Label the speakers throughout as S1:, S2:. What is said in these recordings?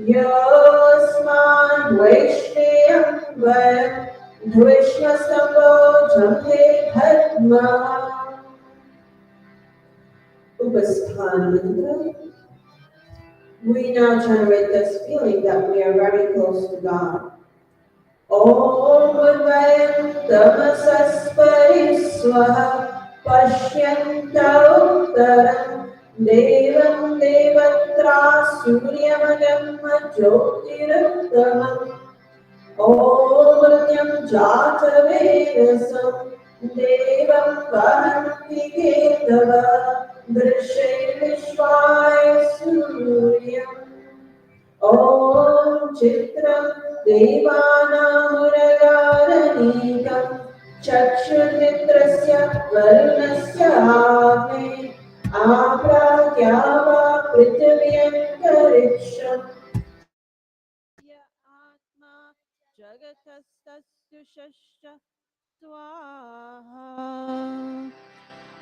S1: Yosman Vaishneyam Vayam Dvishmastambo Jamhe Bhadma. Upasthana Mantra. We now generate this feeling that we are very close to God. Om Udvayam Tamasaspari Swaha Pashyantau Taram Devam Devatra Suryamagam Jyotiruttamam Om Mrityam Jatavedasam Devam Vahanti Ketava Drishe Vishvaya Suryam Om Chitram Devanamuragaranigam Chakshurmitrasya Varunasya Ave Apratyava Prithivyantariksham Surya Atma Jagatastasya Shasya Swaha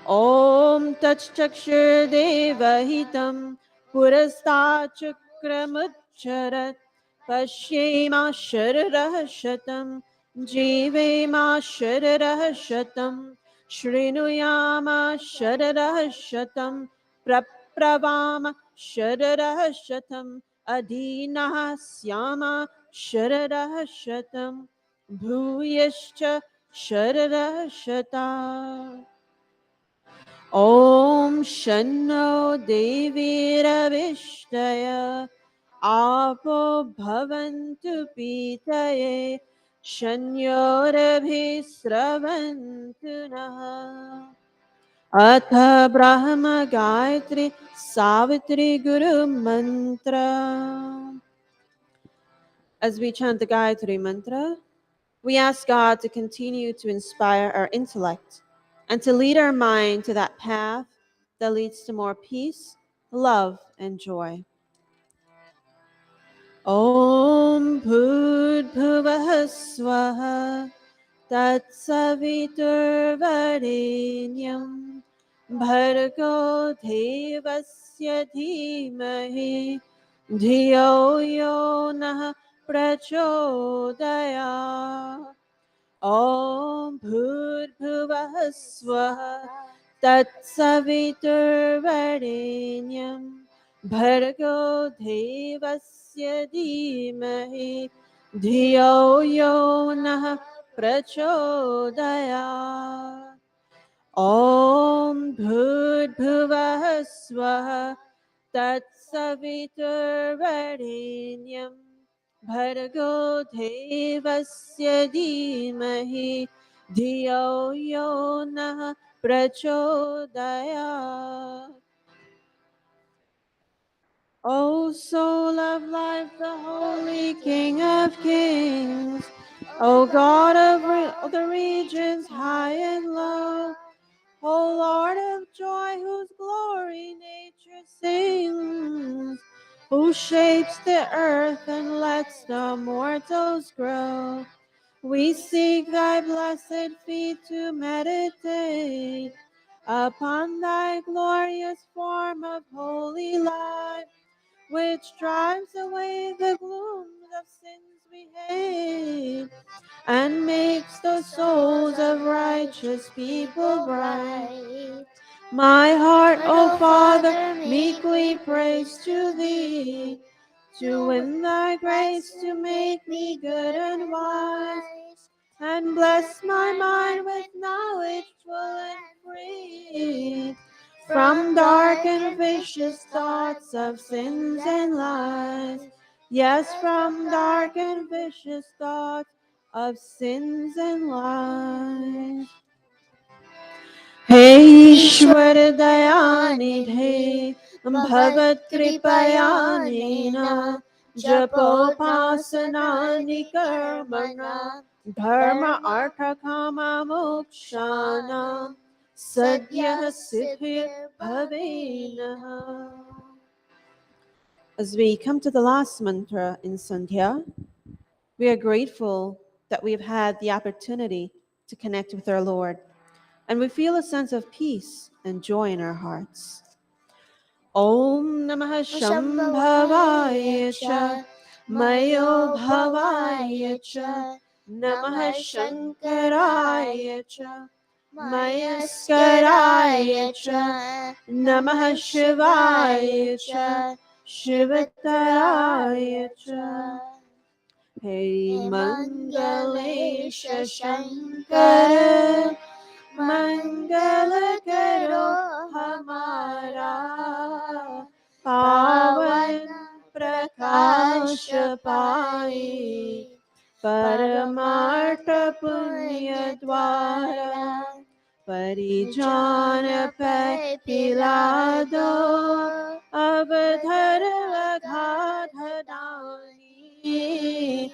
S1: Om Tachchakshur Devahitam Purastachakramaccharat Pashyema Shararah Shatam Jivema Shararah Shatam Shrinuyama Shararah Shatam Prapravama Shararah Shatam Adinah Syama Shararah Shatam Bhuyascha Shararah Shatam Om Shanno Devirabhishtaya Apo Bhavantu Pitaye Shanyorabhisravantu Naha Atha Brahma Gayatri Savitri Guru Mantra. As we chant the Gayatri Mantra, we ask God to continue to inspire our intellect and to lead our mind to that path that leads to more peace, love, and joy. Om Bhudbhuvah Swaha Tatsaviturvarenyam Bhargo Devasya Dhimahi Dhiyo Yo Nah Prachodaya Om Bhurbhuvah Swaha Tatsaviturvarenyam Bhargo Devasya Dhimahi Dhiyo Yo Nah Prachodaya Om Bhurbhuvah Swaha Tatsaviturvarenyam Bhargo Devasya Dhimahi Dhiyo Yo Nah Prachodaya. O soul of life, the holy King of kings, O God of the regions high and low, O Lord of joy, whose glory nature sings, who shapes the earth and lets the mortals grow. We seek thy blessed feet to meditate upon thy glorious form of holy life, which drives away the glooms of sins we hate and makes the souls of righteous people bright. My heart, O Father, meekly prays to thee, to win thy grace to make me good and wise, and bless my mind with knowledge full and free, from dark and vicious thoughts of sins and lies. Yes, from dark and vicious thoughts of sins and lies. Hey Ishwar Dayanidhe Bhavat Kripayanena Japopasanani Karmana Dharma Artha Kama Mokshana Sadhya Siddhir Bhavena. As we come to the last mantra in Sandhya, we are grateful that we have had the opportunity to connect with our Lord, and we feel a sense of peace and joy in our hearts. Om Namah Shambhavaya Cha Mayo Bhavaya Cha Namah Shankaraya Cha Mayaskaraya Cha Namah Shivaya Cha Shivataraya Cha Hey Mangalesha Shankara Mangala Karo Hamara Pavan Prakash Pai Paramartha Punya Dwara Parijana Pe Pilado Avadhara Ghadhadani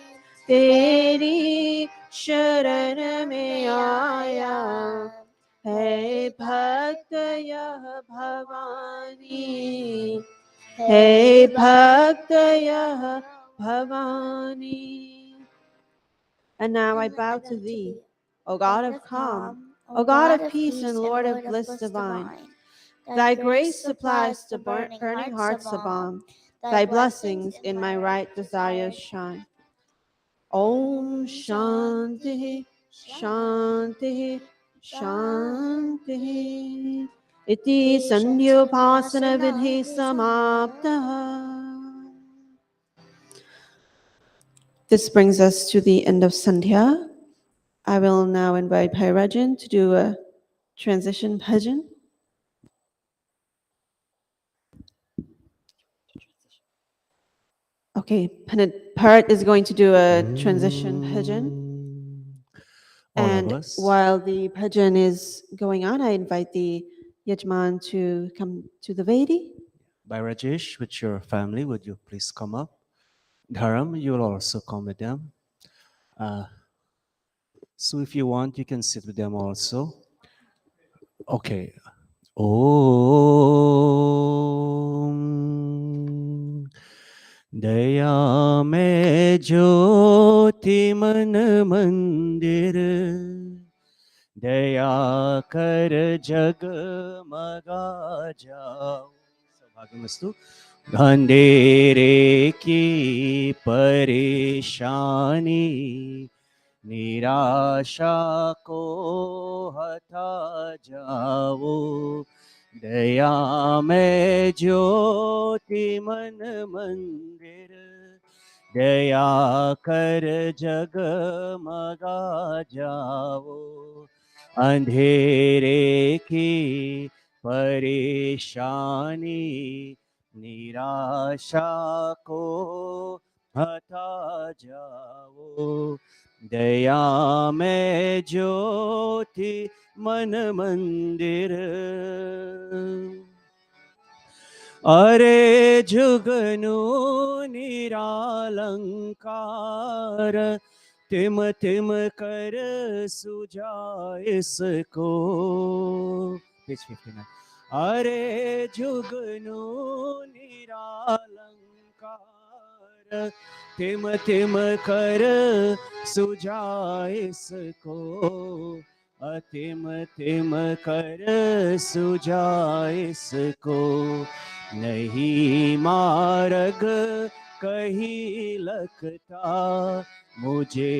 S1: Teri Sharan Mein Aaya Hey Bhakta Yah Bhavani Hey Bhakta Yah Bhavani. And now I bow to thee, O God of calm, O God of peace and Lord of bliss divine. Thy grace supplies to burning hearts a balm. Thy blessings in my right desires shine. Om Shanti Shanti Shanti Iti Sandhyopasana Vidhi Samapta. This brings us to the end of Sandhya. I will now invite Bhai Rajan to do a transition bhajan. Okay, Bharat is going to do a transition bhajan. And while the bhajan is going on, I invite the Yajman to come to the Vedi.
S2: Bhai Rajesh, with your family, would you please come up? Dharam, you will also come with them. So if you want, you can sit with them also. Okay. Om Daya me jyoti man mandir Daya kar jag maga jao. Saubhagyamastu. अंधेरे की परेशानी निराशा को हटा जाओ दया में ज्योति मन मंदिर दया कर जगमगा जाओ अंधेरे की परेशानी निराशा को हटा जाओ दया में ज्योति मन मंदिर अरे जुगनू निरालंकार तिम तिम कर सुझा इसको पेज 59 अरे जुगनू निरालंकार तिम तिम कर सुझा इसको अतिम तिम कर सुझा इसको नहीं मार्ग कहीं लगता मुझे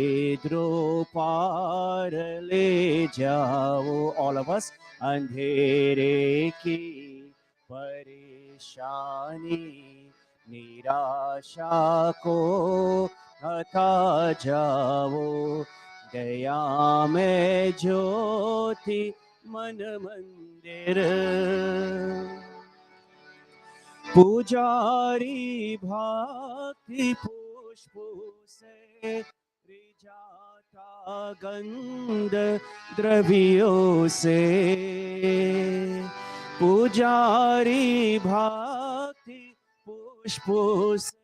S2: द्रोपार ले जाओ ऑल ऑफ अस अंधेरे की परेशानी निराशा को हटा जाओ दया में ज्योति मन मंदिर पुजारी भक्ति पुष्पों से रिझाता गंध द्रव्यों से पुजारी भक्ति पुष्पों से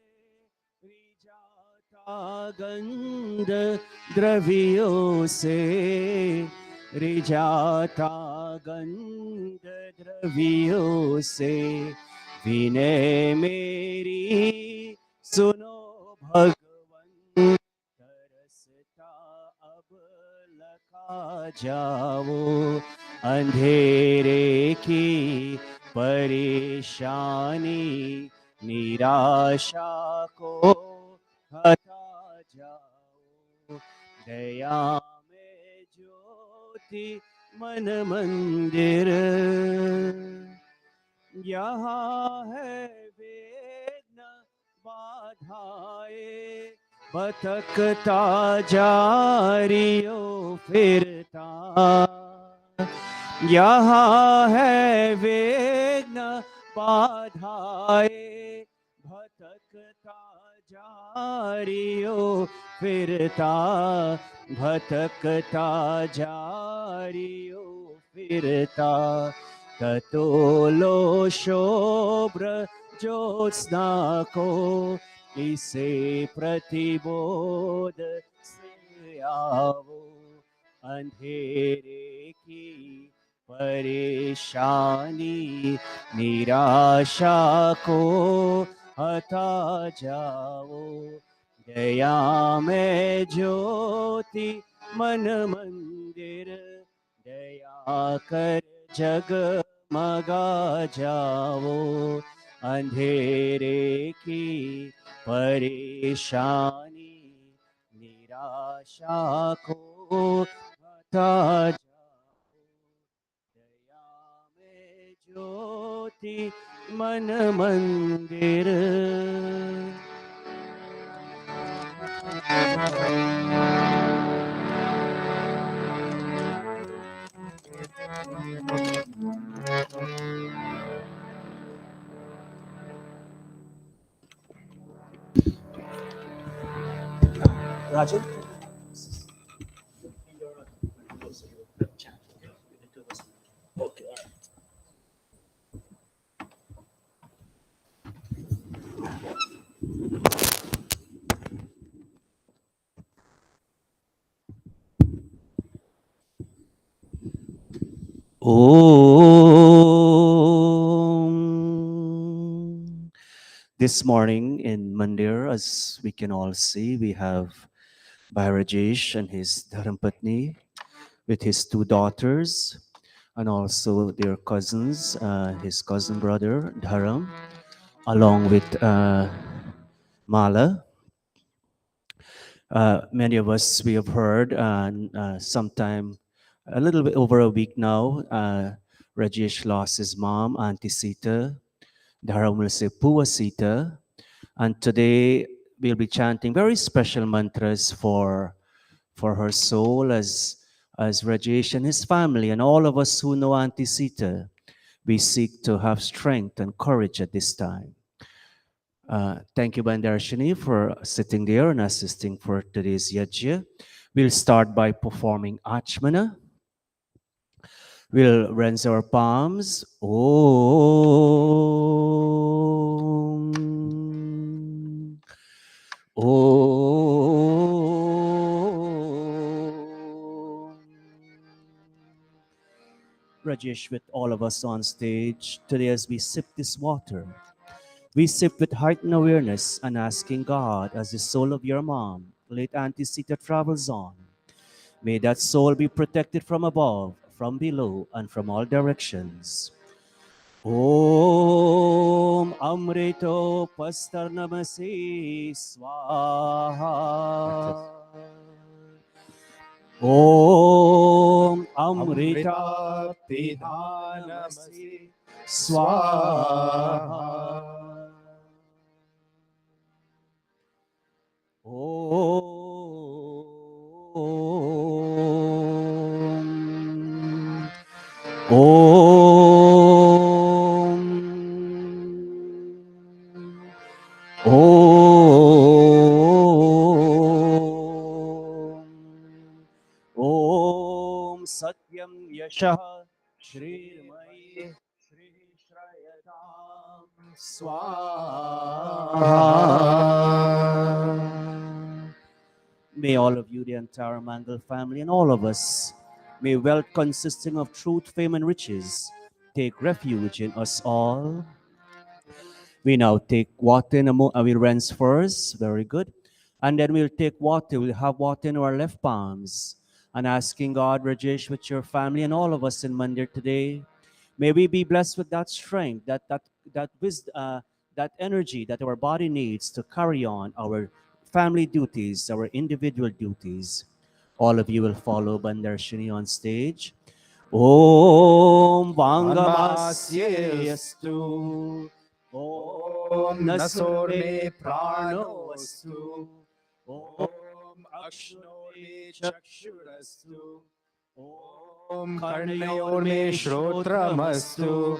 S2: रिझाता गंध द्रव्यों से रिझाता गंध द्रव्यों से विनय मेरी सुनो भगवन तरसता अब लखा जाओ अंधेरे की परेशानी निराशा को हटा जाओ, दया में ज्योति मन मंदिर, यहाँ है वेदना बाधाए, भटकता जारियो फिरता, यहाँ है विघ्न बाधाए, भटकता जारियो फिरता, भटकता जारियो फिरता, ततो लो शुभ्र ज्योत्स्ना को इसे प्रतिबोध से आवो, अंधेरे की परेशानी निराशा को हटा जाओ, दया में ज्योति मन मंदिर, दया कर जगमगा जाओ, अंधेरे की परेशानी निराशा को हटा जाओ, दया में ज्योति मन मंदिर। Rajan? Okay. Om. This morning in Mandir, as we can all see, we have Bhai Rajesh and his Dharampatni with his two daughters and also their cousins, his cousin brother Dharam, along with Mala. Many of us, we have heard sometime a little bit over a week now, Rajesh lost his mom, Auntie Sita. Dharam will say Pua Sita. And today we'll be chanting very special mantras for her soul as Rajesh and his family and all of us who know Auntie Sita. We seek to have strength and courage at this time. Thank you, Bandarashini, for sitting there and assisting for today's yajna. We'll start by performing Achmana. We'll rinse our palms. Om. Om. Rajesh, with all of us on stage, today as we sip this water, we sip with heightened awareness and asking God, as the soul of your mom, late Auntie Sita, travels on, may that soul be protected from above, from below, and from all directions. Om Amrito Pastarnamasi Swaha. Om Amrita Pidhanamasi Swaha. Om. Om. Om Satyam Yashah Shrirmayi Shri Shrayatam Swaha. May all of you, the entire Mangal family, and all of us, may wealth consisting of truth, fame, and riches take refuge in us all. We now take water in we'll rinse first, very good. And then we'll take water, we'll have water in our left palms. And asking God, Rajesh, with your family and all of us in Mandir today, May we be blessed with that strength, that wisdom, that energy that our body needs to carry on our family duties, our individual duties. All of you will follow Bandarshini on stage. Om Vangamasyastu. Om Nasurme Pranostu. Om Akshnore Chakshurastu. Om Karnayorme Shrotramastu.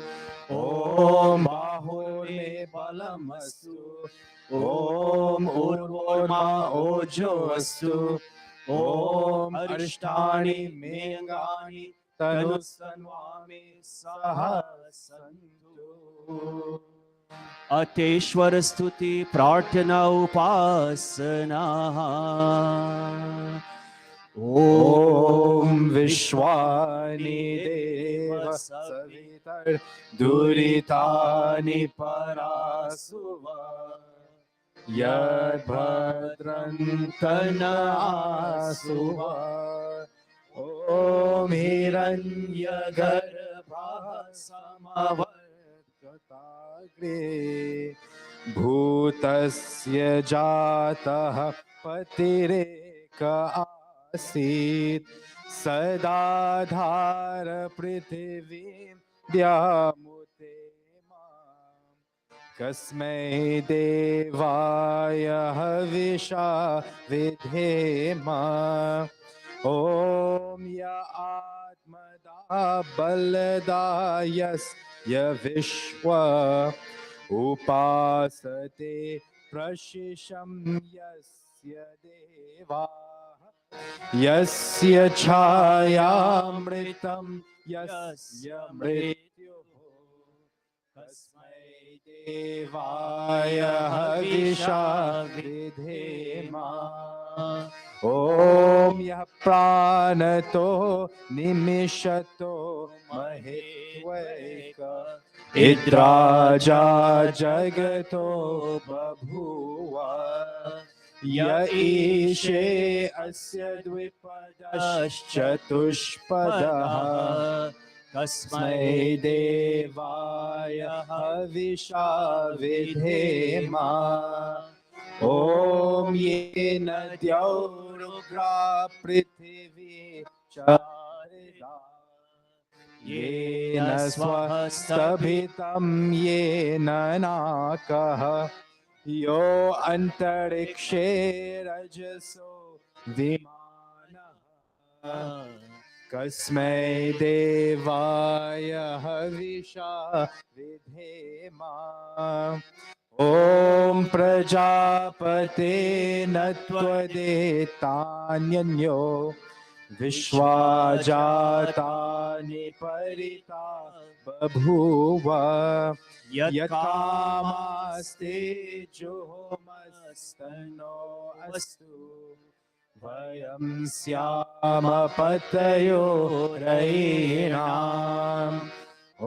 S2: Om Bahorme Balamastu. Om Urvorma Ojoastu. Om Arishtani Mengani Tanusanvami Sahasantu. अतेश्वर स्तुति प्रार्थना उपासना
S3: ओम विश्वानि देव सवितर दुरितानि परासुवा यद्भद्रं तन्नासुवा ओम हिरण्यगर्भा समवर्तताग्रे भूतस्य जातः पतिरेक आसीत् सदाधार पृथिवीं द्यामुते माम् कस्मै देवाय हविषा विधेम ॐ य आत्मदा बलदायस्य विश्व उपासते प्रशिशं यस्य देवाः यस्य छायामृतं यस्य मृत्युः तस्मै देवाय हविषा विधेम ॐ यः प्राणतो निमिषतो महेत्वैक इद्राजा जगतो बभूव य ईशे अस्य द्विपदश्चतुष्पदः तस्मै देवाय हविषा विधेम ॐ येन द्यौरुग्रा पृथिवी चारिदा येन स्वः स्तभितं येन नाकः यो अन्तरिक्षे रजसो विमानः कस्मै देवाय हविषा विधेम ॐ प्रजापते न त्वदेतान्यन्यो विश्वा जातानि परिता बभूव यत्कामास्ते जुहोमस्तनो अस्तु वयं स्याम पतयो रयीणाम्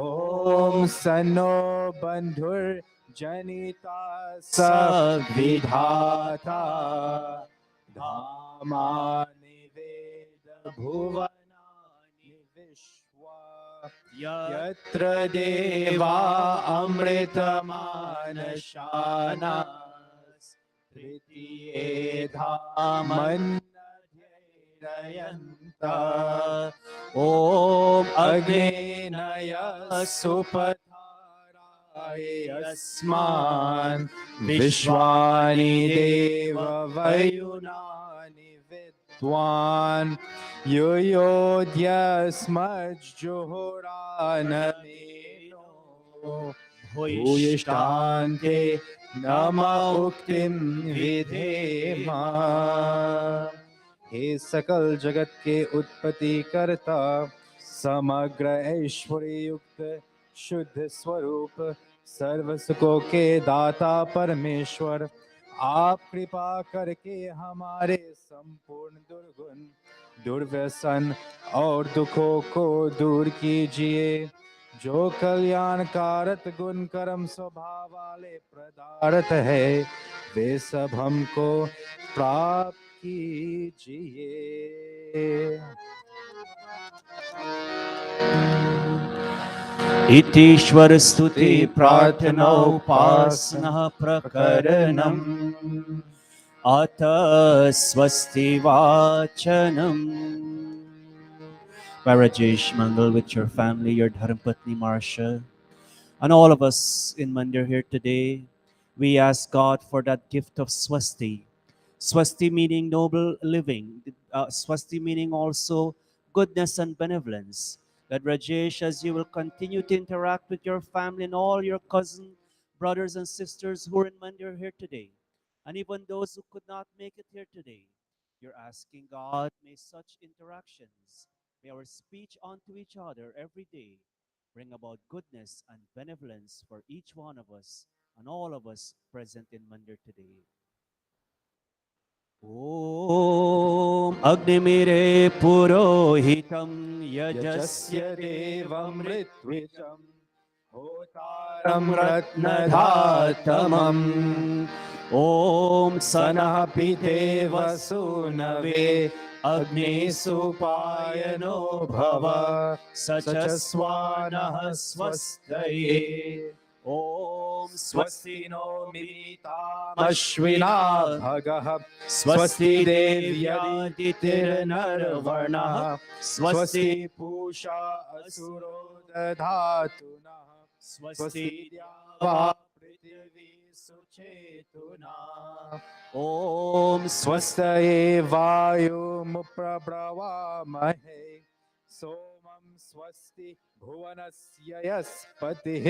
S3: ॐ सन्नो बन्धुर्जनिता सविधाता धामानि वेद भुवनानि विश्वा यत्र देवा अमृतमानशानास् तृतीये धामन्यध्ययन्ता ॐ अग्नेनय सुपथाराय अस्मान् विश्वानि देव वयुनानि विद्वान् युयोध्यस्मज्जुहोरानमेनो भूयिष्ठान्ते नम उक्तिं विधेम हे सकल जगत के उत्पत्ति करता समग्र ऐश्वर्य युक्त शुद्ध स्वरूप सर्व सुखों के दाता परमेश्वर आप कृपा करके हमारे संपूर्ण दुर्गुण दुर्व्यसन और दुखों को दूर कीजिए जो कल्याणकारक गुण कर्म स्वभाव वाले पदार्थ है वे सब हमको प्राप्त कीजिए।
S2: इतीश्वर स्तुति प्रार्थना उपासना प्रकरणम् अथ स्वस्ति वाचनम्. Rajesh Mangal with your family, your Dharmpatni Marsha, and all of us in Mandir here today, we ask God for that gift of swasti. Swasti meaning noble living. Swasti meaning also goodness and benevolence. That Rajesh, as you will continue to interact with your family and all your cousin, brothers and sisters who are in Mandir here today, and even those who could not make it here today, you're asking God, may such interactions, may our speech unto each other every day bring about goodness and benevolence for each one of us and all of us present in Mandir today. Om Agnimire Purohitam
S3: यजस्य
S2: Yajasya
S3: देवमृत्विजम्
S2: Hotaram
S3: होतारं
S2: Ratnadhatamam Om
S3: सनः
S2: Sanapi
S3: पितेव
S2: Devasunave
S3: सूनवे
S2: Agni
S3: अग्निसुपायनो
S2: Supayano
S3: भव
S2: Bhava
S3: सचस्वानः
S2: Sachaswanaha Swastaye Om
S3: स्वस्ति
S2: Swasti
S3: no
S2: no
S3: मिमीतामश्विना
S2: Mimitamasvina
S3: भगः स्वस्ति
S2: Swasti
S3: देव्यदितिर्नरवर्णः
S2: Devyaditiranarvarnah
S3: स्वस्ति
S2: Swasti
S3: पूषा
S2: Asuro
S3: असुरो दधातु नः स्वस्ति
S2: Swasti
S3: द्यावा
S2: Dyava
S3: पृथिवी
S2: Suchetuna
S3: सुचेतुना
S2: Om Swasti
S3: स्वस्तये वायुमुप्रब्रवामहे सोमं स्वस्ति भुवनस्य यस्पतिः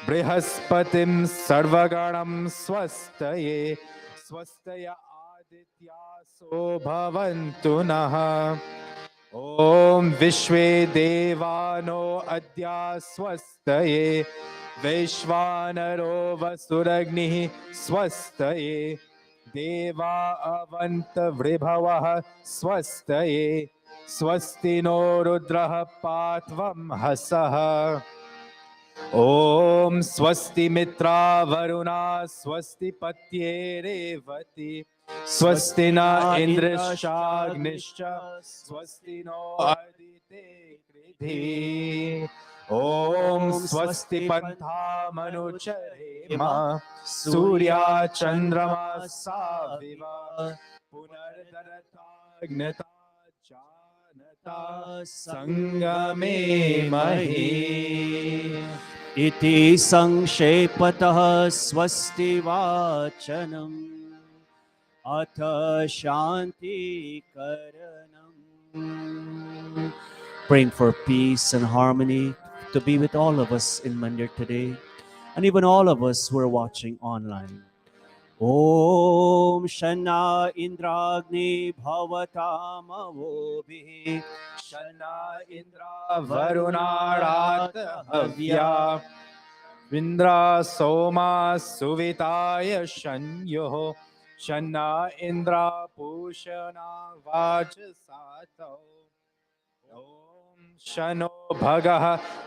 S3: बृहस्पतिं सर्वगणं स्वस्तये स्वस्तय आदित्यासो भवन्तु नः ॐ विश्वे देवानो अद्य स्वस्तये वैश्वानरो वसुरग्निः स्वस्तये देवा अवन्तवृभवः स्वस्तये स्वस्ति नो रुद्रः पात्वं हसः ॐ स्वस्ति मित्रा वरुणा स्वस्ति पत्ये रेवती स्वस्ति न इन्द्रश्चाग्निश्च स्वस्ति नो अदिते कृधिः ॐ स्वस्ति पन्थामनुचरेम सूर्या चन्द्रमा साविव पुनर्दरताग्नता जानता संगमे महि
S2: Iti Sangshepatah Swasti Vachanam Atha Shanti Karanam. Praying for peace and harmony to be with all of us in Mandir today, and even all of us who are watching online. Om Shana Indragni Bhavatamavobhi
S3: शना Indira वरुणारात हव्या विन्द्रा सोमा सुविताय शन्यो शना इंद्रा पूषणा वाजसातौ ॐ शनो भगः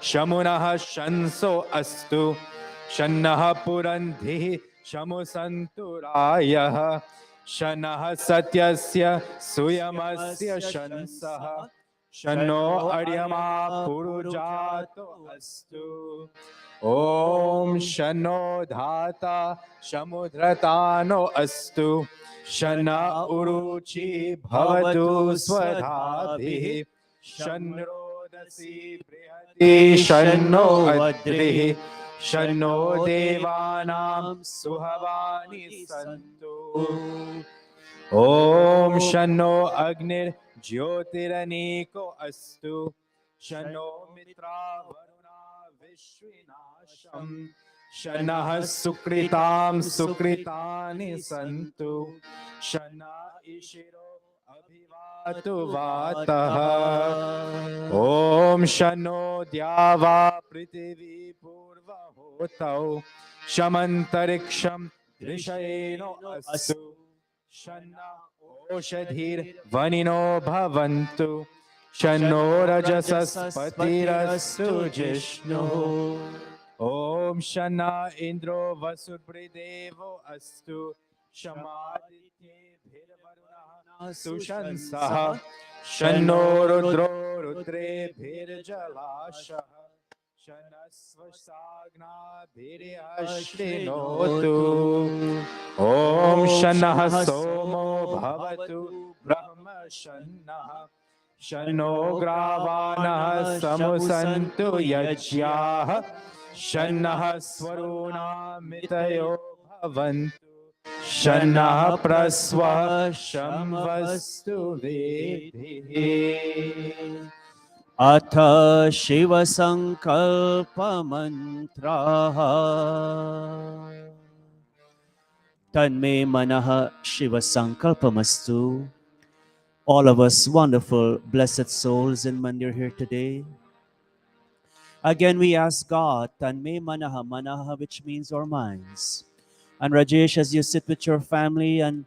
S3: शमुनः शंसो अस्तु शन्नः पुरन्धिः शमुसन्तु रायः शनः सत्यस्य सुयमस्य शंसः शन्नो अर्यमा पुरुजातो अस्तु ॐ शन्नो धाता समुद्रतानो अस्तु शन्ना उरुचि भवतु स्वधाभिः शन्नोदसी बृहति शन्नो अद्रिः शन्नो देवानां सुहवानि सन्तु ॐ शन्नो अग्निर्ज्योतिरनेको अस्तु शन्नो मित्रा वरुणा विश्विनाशम् शनः सुकृतां सुकृतानि सन्तु शना ईशिरो अभिवातु वातः ॐ शनो द्यावा पृथिवी पूर्वहोतौ शमन्तरिक्षं दृशयेनो अस्तु शन्ना ओषधीर्वनिनो भवन्तु शन्नो रजसस्पतिरस्तु जिष्णुः ॐ शन्ना इन्द्रो वसुर्भृदेवो अस्तु शमादित्येभिर्वरुणः सुशंसः शन्नो रुद्रो रुद्रेभिर्जलाशः शनस्वशाग्नाभिर्यश्रिणोतु ॐ शनः सोमो भवतु ब्रह्मशन्नः शनो ग्रावाणः समुसन्तु यज्ञाः शन्नः स्वरूणामितयो भवन्तु शन्नः प्रस्वः शंवस्तु वेदिः
S2: अथ शिवसङ्कल्पमन्त्रः तन्मे मनः शिवसङ्कल्पमस्तु. All of us wonderful, blessed souls in Mandir here today. Again, we ask God, Tanme Manaha, Manaha, which means our minds. And Rajesh, as you sit with your family and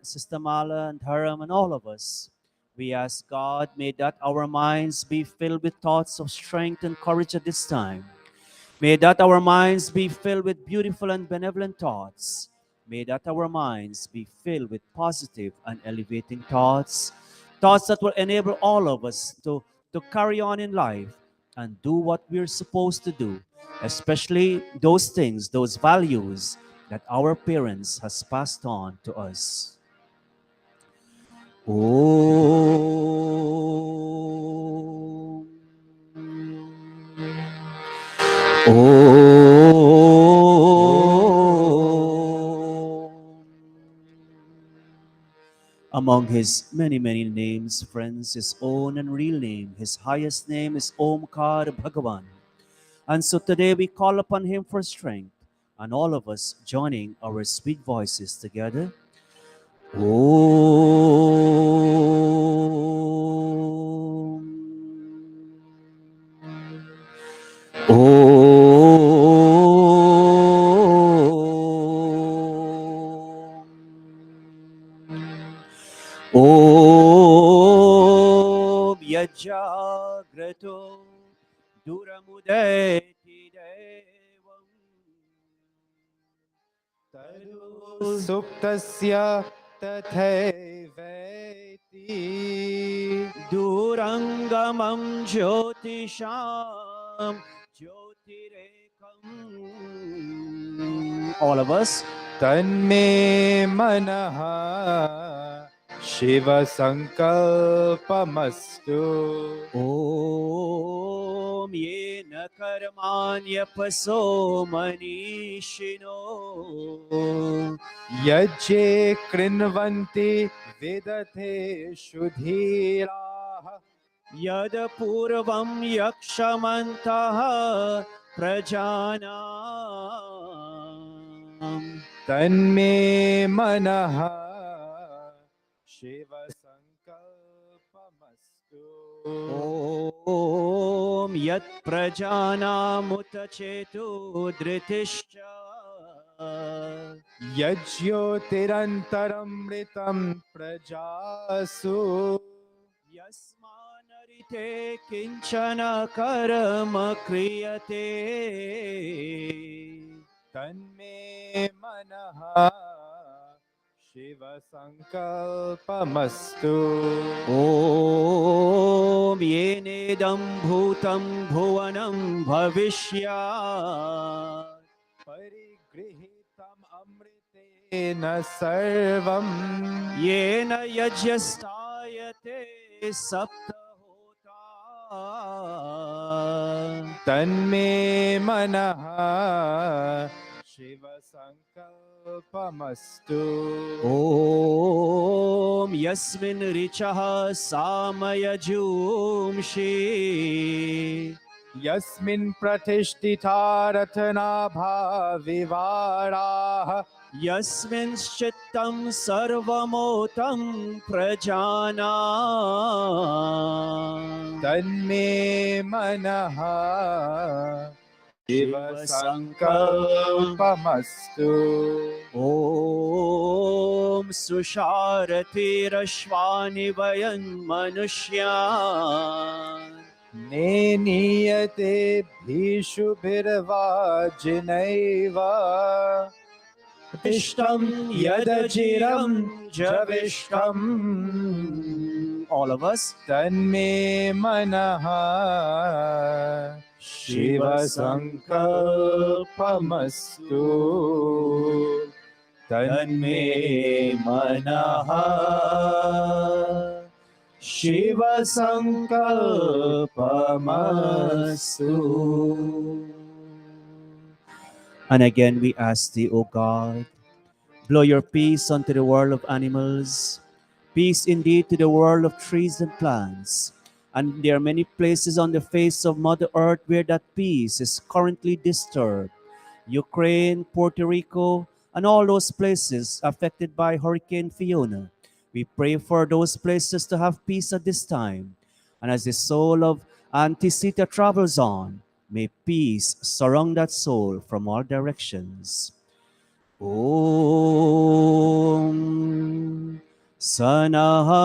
S2: Sister Mala and Haram and all of us, we ask God, may that our minds be filled with thoughts of strength and courage at this time. May that our minds be filled with beautiful and benevolent thoughts. May that our minds be filled with positive and elevating thoughts, thoughts that will enable all of us to carry on in life and do what we're supposed to do, especially those things, those values that our parents has passed on to us. Among his many, many names, friends, his own and real name, his highest name is Omkar Bhagavan. And so today we call upon him for strength, and all of us joining our sweet voices together. Om Yajagrato Duramudeti Devam
S3: तदु सुप्तस्य तथैवेति
S2: Durangamam Jyotisham Jyotirekam. All of us.
S3: तन्मे मनः Shiv संकल्पमस्तु
S2: Om Yena Karmanyapasो Manishino
S3: यज्ञे कृण्वन्ति विदधे शुधीराः
S2: Yad Purvam Yakshamantah Prajanam.
S3: तन्मे मनः Shiv संकल्पमस्तु
S2: Om Yat Prajanamutachetu Dhritischa
S3: यज्ञोतिरन्तरमृतं प्रजासु
S2: Yasmanarite Kinchana Karma Kriyate
S3: तन्मे मनः Shiv संकल्पमस्तु
S2: Om Yenedam Bhutam Bhuvanam Bhavishyat
S3: परिगृहीतम् अमृतेन सर्वं
S2: Yena Yajyastayate Saptahota
S3: तन्मे मनः Shiv संकल्पमस्तु
S2: Om Yasmin Richaha Samayajumshi
S3: यस्मिन् प्रतिष्ठिता रत्नाभा विवाराः
S2: Yasmin Chittam Sarvamotam Prajana
S3: तन्मे मनः Shiv संकल्पमस्तु
S2: Om Susharati Rashvani Vayan Manushyan
S3: नेनीयते भीषुभिर्वाजिनैव
S2: Ishtam Yadajiram Javishtam. All of us.
S3: तन्मे मनः शिवसङ्कल्पमस्तु तन्मे मनः शिवसङ्कल्पमस्तु.
S2: And again, we ask thee, O God, blow your peace unto the world of animals, peace indeed to the world of trees and plants. And there are many places on the face of Mother Earth where that peace is currently disturbed. Ukraine, Puerto Rico, and all those places affected by Hurricane Fiona. We pray for those places to have peace at this time. And as the soul of Auntie Sita travels on, may peace surround that soul from all directions. Om Sanaha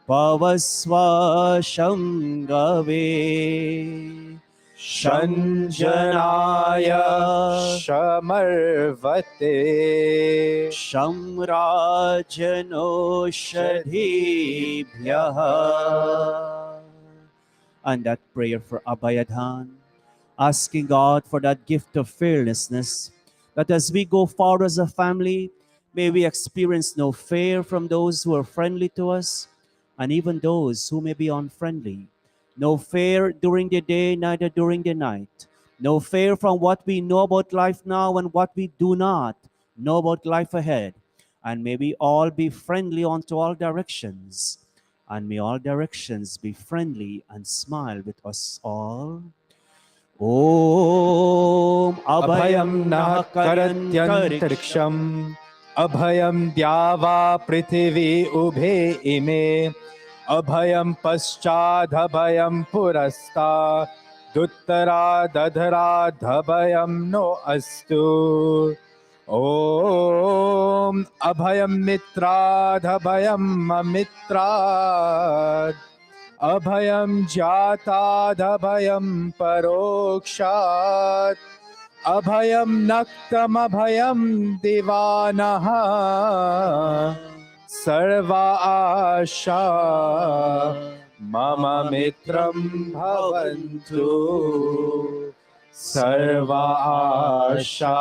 S2: Pavasva Shangave
S3: Shanjanaya Shamarvate
S2: Shamrajanoshadhibhyaha. And that prayer for Abhayadhan, asking God for that gift of fearlessness, that as we go forward as a family, may we experience no fear from those who are friendly to us, and even those who may be unfriendly. No fear during the day, neither during the night. No fear from what we know about life now and what we do not know about life ahead. And may we all be friendly unto all directions. And may all directions be friendly and smile with us all. Om
S3: Abhayam Nah
S2: Karyantariksham
S3: KaratyantarikshamAbhayam Dyava Prithvi Ubhe Ime Abhayam Paschadabhayam Purasta Duttara Dadhara Dhabhayam No Astu Om Abhayam Mitra Dhabhayam Amitra Abhayam Jatadabhayam Parokshat Abhayam Naktam Abhayam Divanaha Sarva Asha Mama Mitram Bhavantu Sarva Asha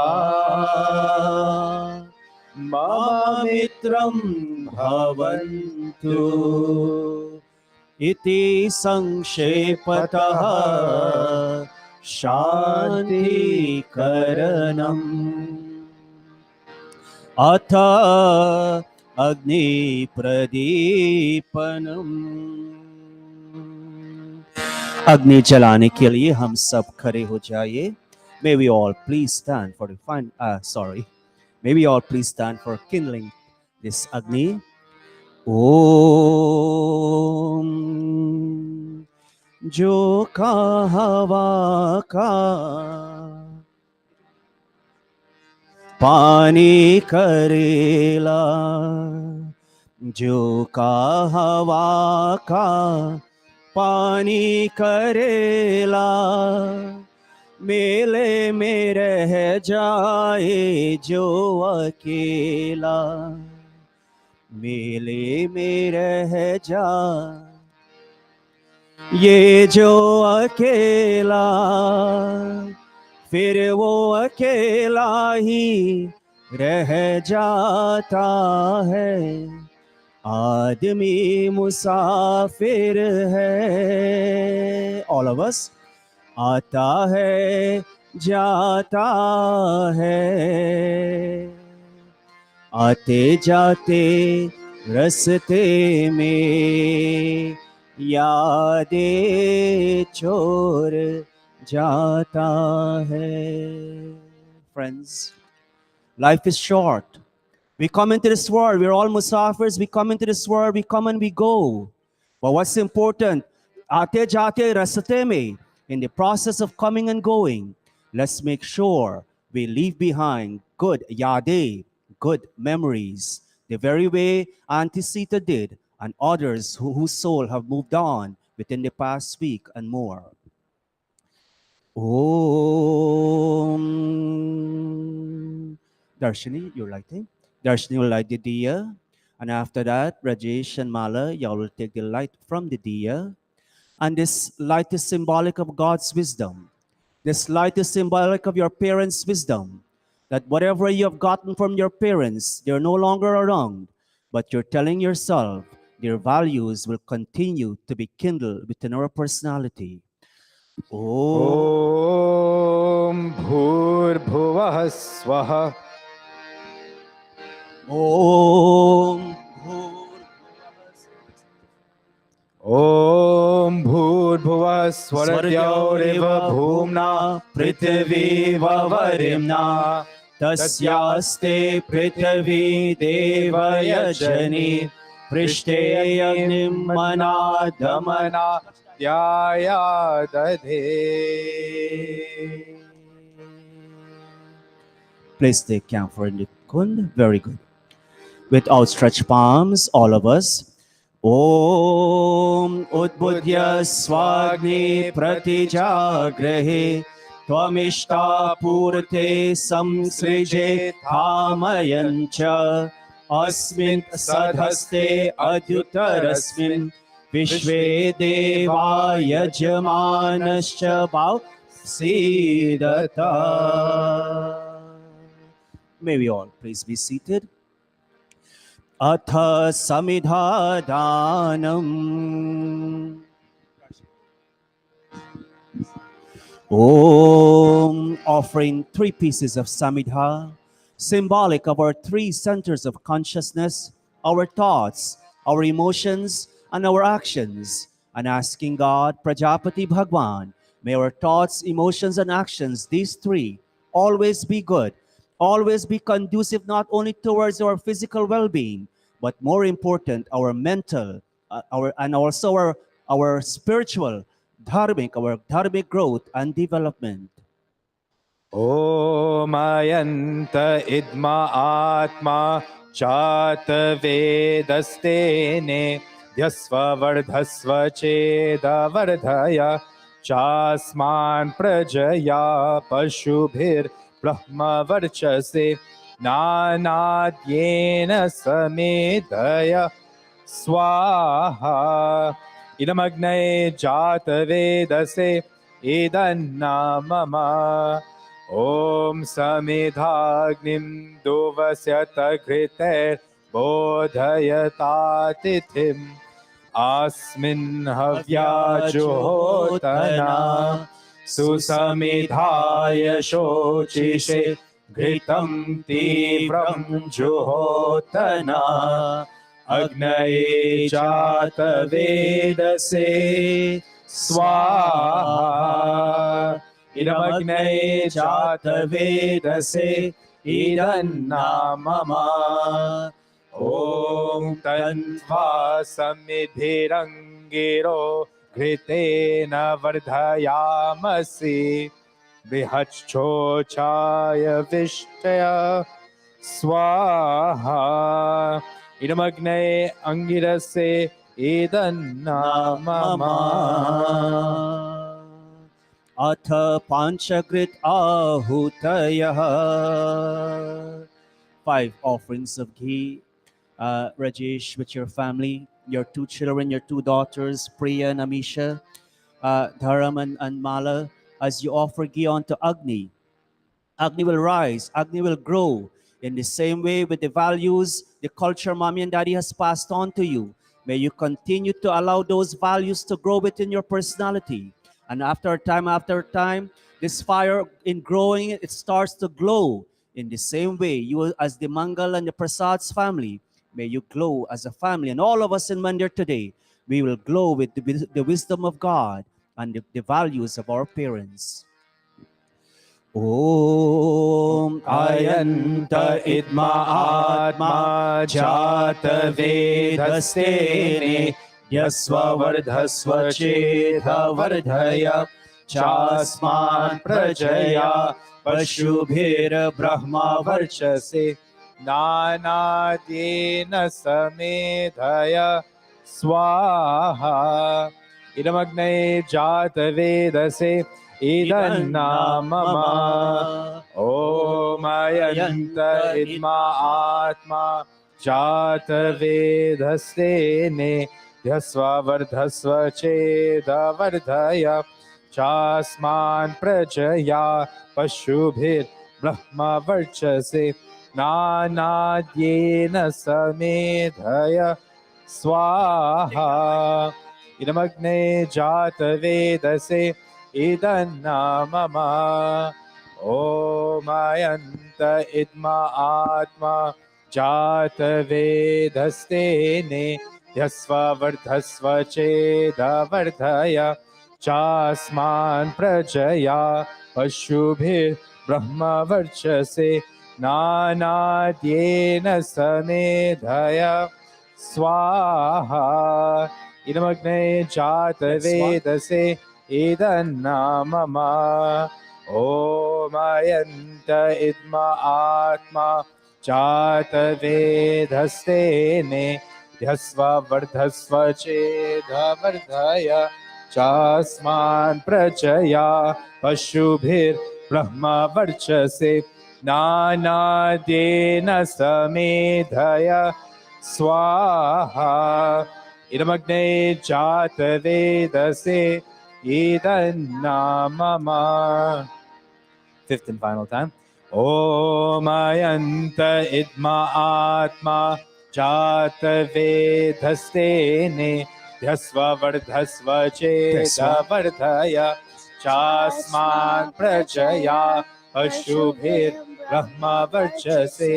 S3: Mama Mitram Bhavantu
S2: Iti Sanshepatah Shanti Karanam Atha Agni Pradipanam. अग्नि जलाने के लिए हम सब खड़े हो जाइए. May we all please stand for the May we all please stand for kindling this Agni. Om जो का हवा का पानी करेला, जो का हवा का पानी करेला, मेले में रह जाए जो अकेला, मेले में रह जा ये जो अकेला, फिर वो अकेला ही रह जाता है. आदमी मुसाफिर है. All of us. आता है जाता है, आते जाते रस्ते में यादें छोड़ जाता है. Friends, life is short. We come into this world, we're all musafirs, we come into this world, we come and we go. But what's important, aate jate raste mein, in the process of coming and going, let's make sure we leave behind good yade, good memories, the very way Auntie Sita did, and others whose soul have moved on within the past week and more. Om. Darshini, you're lighting. Darshini will light the diya. And after that, Rajesh and Mala, y'all will take the light from the diya. And this light is symbolic of God's wisdom. This light is symbolic of your parents' wisdom. That whatever you have gotten from your parents, they're no longer around, but you're telling yourself their values will continue to be kindled within our personality. Oh,
S3: ॐ भूर्भुवः स्वः
S2: Om
S3: ॐ भूर्भुवः स्वरद्यौरिव भूम्ना पृथिवीवरिम्ना
S2: तस्यास्ते पृथिवी देवयजनि पृष्ठे अग्निं मनादमन
S3: दमनाद्याया दधे
S2: Place the camphor in the kund. Very good. With outstretched palms, all of us. Om Udbudya Swagni Pratijagrahe Tvamishta Purte Samsrije Thamayancha Asmin Sadhaste Adyutarasmin Vishve Deva Yajmanascha Bhav Sidata. May we all please be seated. अथ समिधादानम् Om, offering 3 pieces of samidha, symbolic of our 3 centers of consciousness, our thoughts, our emotions, and our actions, and asking God, Prajapati Bhagwan, may our thoughts, emotions, and actions, these 3, always be good, always be conducive not only towards our physical well-being, but more important, our mental, our spiritual, our dharmic growth and development.
S3: ॐ अयन्त इद्मा आत्मा चात वेदस्तेने ध्यस्ववर्धस्व चेदवर्धय चास्मान् प्रजया पशुभिर्ब्रह्मवर्चसे नानाद्येन समेधय स्वाहा इदमग्नये जातवेदसे इदन्नामम ॐ समिधाग्निं दुवस्यत घृतैर्बोधयतातिथिम् अस्मिन् हव्याजुहोतना सुसमिधाय शोचिषे घृतं तीव्रं जुहोतना अग्नये जातवेदसे स्वाहा इदमग्नये जातवेदसे इदन्नामम ॐ तन्वा समिधिरङ्गिरो घृतेन वर्धयामसि बृहच्छोचाय विष्टय स्वाहा इदमग्नये अङ्गिरसे इदन्नामम
S2: अथ panchagrit ahutayah. 5 offerings of ghee. Rajesh, with your family, your 2 children, your 2 daughters, Priya and Amisha, Dharam and Mala, as you offer ghee onto Agni. Agni will rise, Agni will grow. In the same way with the values, the culture mommy and daddy has passed on to you. May you continue to allow those values to grow within your personality. And after time, this fire in growing, it starts to glow. In the same way, you as the Mangal and the Prasad's family, may you glow as a family. And all of us in Mandir today, we will glow with the wisdom of God and the values of our parents. Om
S3: Ayanta idma atma jata vedastene yasva vardhasva chedha vardhaya chasman prajaya pashubhir brahma varchase nanadyena samedhaya swaha idamagnaye jata vedase इदन्नामम ॐ अयन्त इद्मा आत्मा जातवेदस्तेने ध्यस्व वर्धस्व चेदवर्धय चास्मान् प्रजया पशुभिर्ब्रह्मवर्चसे नानाद्येन समेधय स्वाहा इदमग्ने जातवेदसे इदन्ना मम ओमयन्त इद्मा आत्मा जातवेदस्तेने ध्यस्व वर्धस्व चेदवर्धय चास्मान् प्रजया पशुभिर्ब्रह्मवर्चसे नानाद्येन समेधय स्वाहा इदमग्ने जातवेदसे इदन्ना मम ओमयन्त इद्मा आत्मा जातवेदस्तेने ध्यस्व वर्धस्व चेदवर्धय चास्मान् प्रजया पशुभिर्ब्रह्मवर्चसे नानाद्येन समेधय स्वाहा इदमग्ने जातवेदसे इदन्ना मम Fifth and final time. ओमयन्त इद्मा आत्मा जातवेदस्तेने ध्यस्व वर्धस्व चेदवर्धय चास्मान् प्रजया पशुभिर्ब्रह्मवर्चसे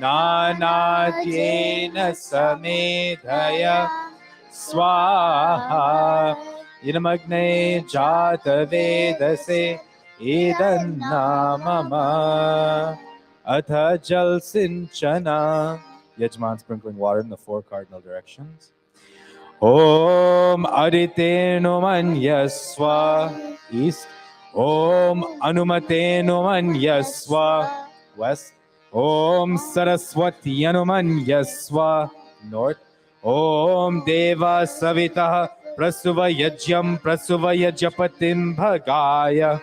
S3: नानाद्येन समेधय स्वाहा इदमग्ने जातवेदसे इदन्ना मम अथ जल सिंचना Yajman sprinkling water in the four cardinal directions. Om Aditenu Manyaswa east. Om Anumatenu Manyaswa west. Om Saraswati Anumanyaswa north. Om Deva Savita Prasuva Yajyam Prasuva Yajapatim Bhagaya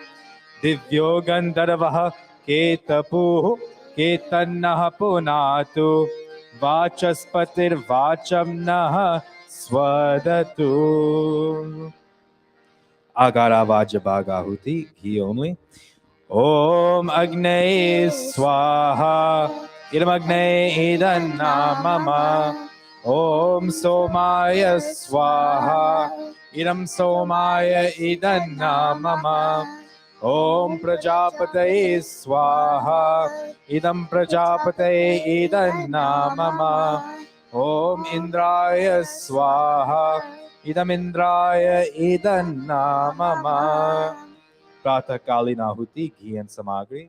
S3: Divyo Gandharvah Ketapuh Ketannah Punatu Vachaspatir Vacham Nah Swadatu Agara Vajabagahuti Ghee only. Om Agne Swaha Idam Agne Idanna Mama Om Somaya Swaha Idam Somaya Idanna Mama Om Prajapataye Swaha Idam Prajapataye Idanna Mama Om Indraya Swaha Idam Indraya Idanna Mama Pratah Kali Nahuti Ghee and Samagri.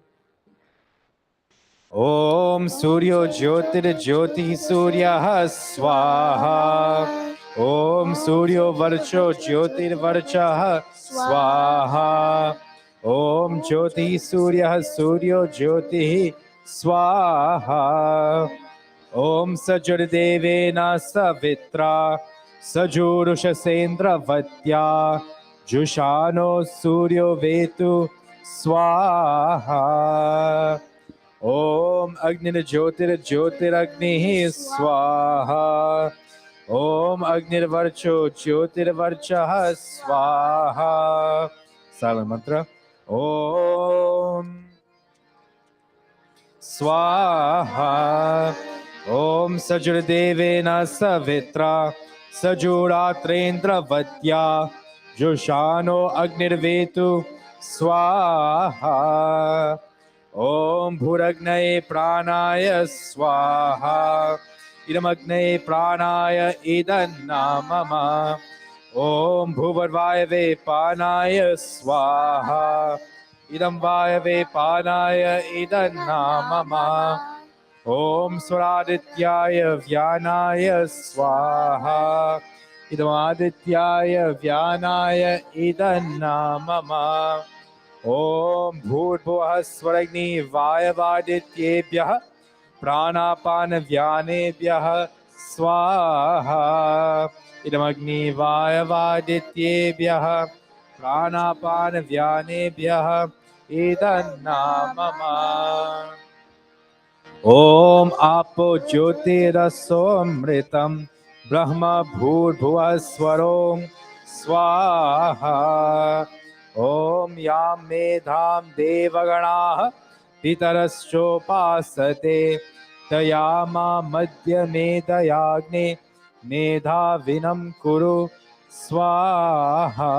S3: Om Suryo Jyotir Jyoti Surya Swaha Om Suryo Varcho Jyotir Varcha Swaha Om Jyoti Surya Suryo Jyoti Swaha Om Sajurdevena Savitra Sajurusha Sendra Vatya Jushano Suryo Vetu Swaha Om Agnir Jyotir Jyotir Agni Swaha Om Agnir Varcho Jyotir Varcha Swaha Silent mantra. Om Swaha Om Sajurdevena Savitra Sajuratrendra Vatya Jushano Agnirvetu Swaha Om Bhuragnaye Pranaya Swaha Idamagnaye Pranaya Idanna Mama Om Bhuvarvayave Panaya Swaha Idam Vayave Panaya Idanna Mama Om Swaradityaya Vyanaya Swaha Idam Adityaya Vyanaya Idanna Mama Om Bhurбhuvaः Swaragni Vayavadityebhyah Pranapana Vyanebhyah Swaha Idam Agni Vayavadityebhyah Pranapana Vyanebhyah Idanna Mama Om Apo Jyotirasomritam ब्रह्म भूर्भुवः स्वरों स्वाहा ॐ यां मेधां देवगणाः पितरश्चोपासते तयामा मध्य मेधयाग्ने मेधाविनं कुरु स्वाहा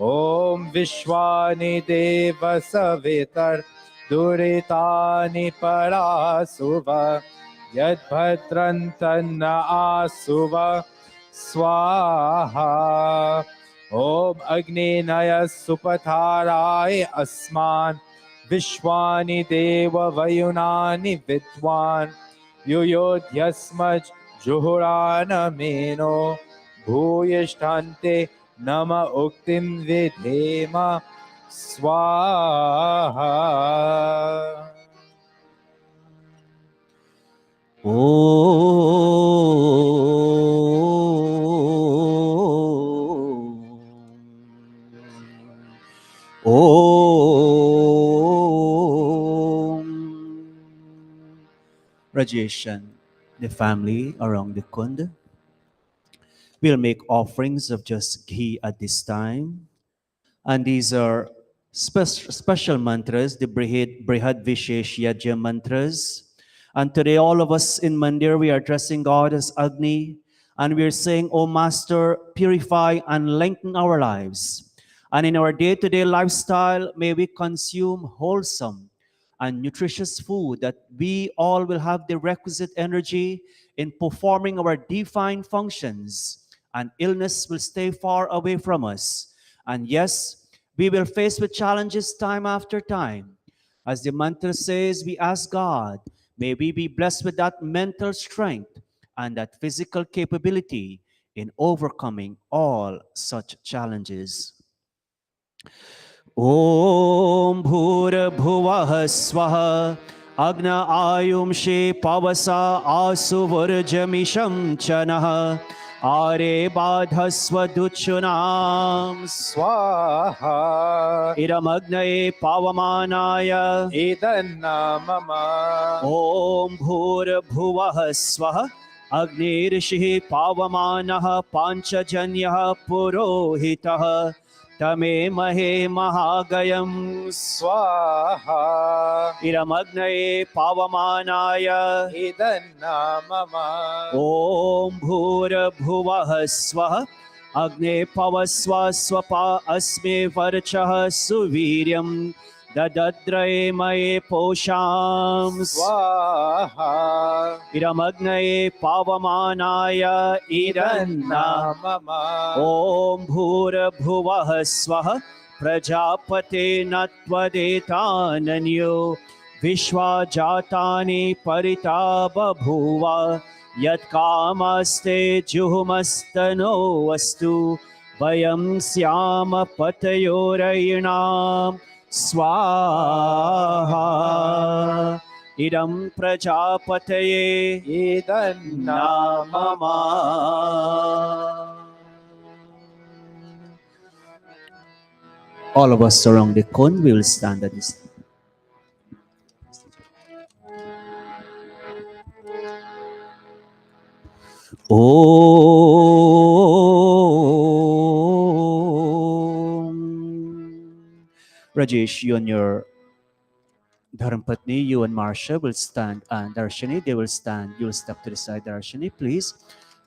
S3: ॐ विश्वानि देव सवितर्दुरितानि परासुव यद्भद्रन्तन्न आसुव स्वाहा ॐ अग्नेनय सुपथाराय अस्मान् विश्वानि देव वयुनानि विद्वान् युयोध्यस्मज् जुहुरानमेनो भूयिष्ठन्ते नम उक्तिं विधेम स्वाहा
S2: Rajesh and the family around the kund will make offerings of just ghee at this time. And these are special mantras, the Brihad Vishesh Yajya mantras. And today, all of us in Mandir, we are addressing God as Agni, and we are saying, "O Master, purify and lengthen our lives. And in our day to day lifestyle, may we consume wholesome and nutritious food that we all will have the requisite energy in performing our divine functions, and illness will stay far away from us. And yes, we will face with challenges time after time. As the mantra says, we ask God, may we be blessed with that mental strength and that physical capability in overcoming all such challenges." ॐ भूर्भुवः स्वः अग्न आयुंषे पवसा आसुवर्जमिषं च नः आरे बाधस्वदुच्छुनां
S3: स्वाहा
S2: इरमग्नये पावमानाय
S3: इदन्ना मम
S2: ॐ भूर्भुवः स्वः अग्निर्षिः पावमानः पाञ्चजन्यः पुरोहितः तमे महे महागयं
S3: स्वाहा
S2: इरमग्नये पावमानाय
S3: इदन्ना मम
S2: ॐ भूर्भुवः स्वः अग्ने पवस्व स्वपा अस्मे वर्चः सुवीर्यं ददद्रये मये पोषां
S3: स्वाहा
S2: इरमग्नये पावमानाय इदन्ना
S3: मम
S2: ॐ भूर्भुवः स्वः प्रजापते न त्वदेतानन्यो विश्वा जातानि परिता बभूव यत्कामस्ते जुहुमस्तनो अस्तु वयं स्याम पतयोरयिणां स्वाहा इदं प्रजापतये
S3: इदन्ना मम
S2: All of us around the cone will stand at this. Rajesh, you and your Dharmpatni, you and Marsha will stand, and Darshani, they will stand. You'll step to the side, Darshani, please,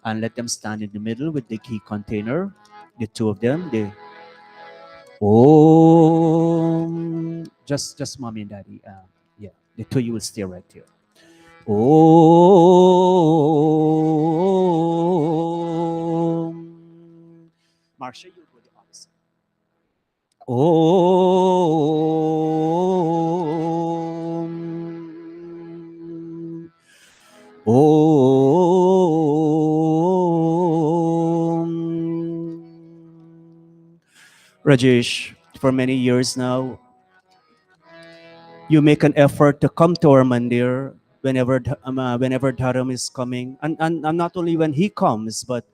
S2: and let them stand in the middle with the ghee container. The two of them, they. Oh, just mommy and daddy. Yeah, the two you will stay right here. Oh, Marsha, you go the opposite. Rajesh, for many years now, you make an effort to come to our mandir whenever Dharam is coming, and not only when he comes, but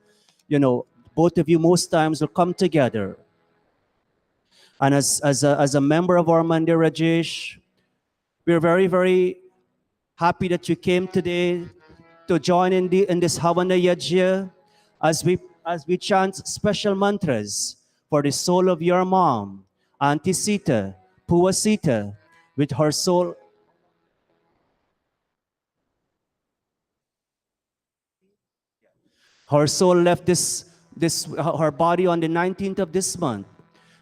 S2: both of you most times will come together. And as a member of our mandir, Rajesh, we're very, very happy that you came today to join in this Havana Yajna as we chant special mantras for the soul of your mom, Auntie Sita, Pua Sita, with her soul. Her soul left her body on the 19th of this month.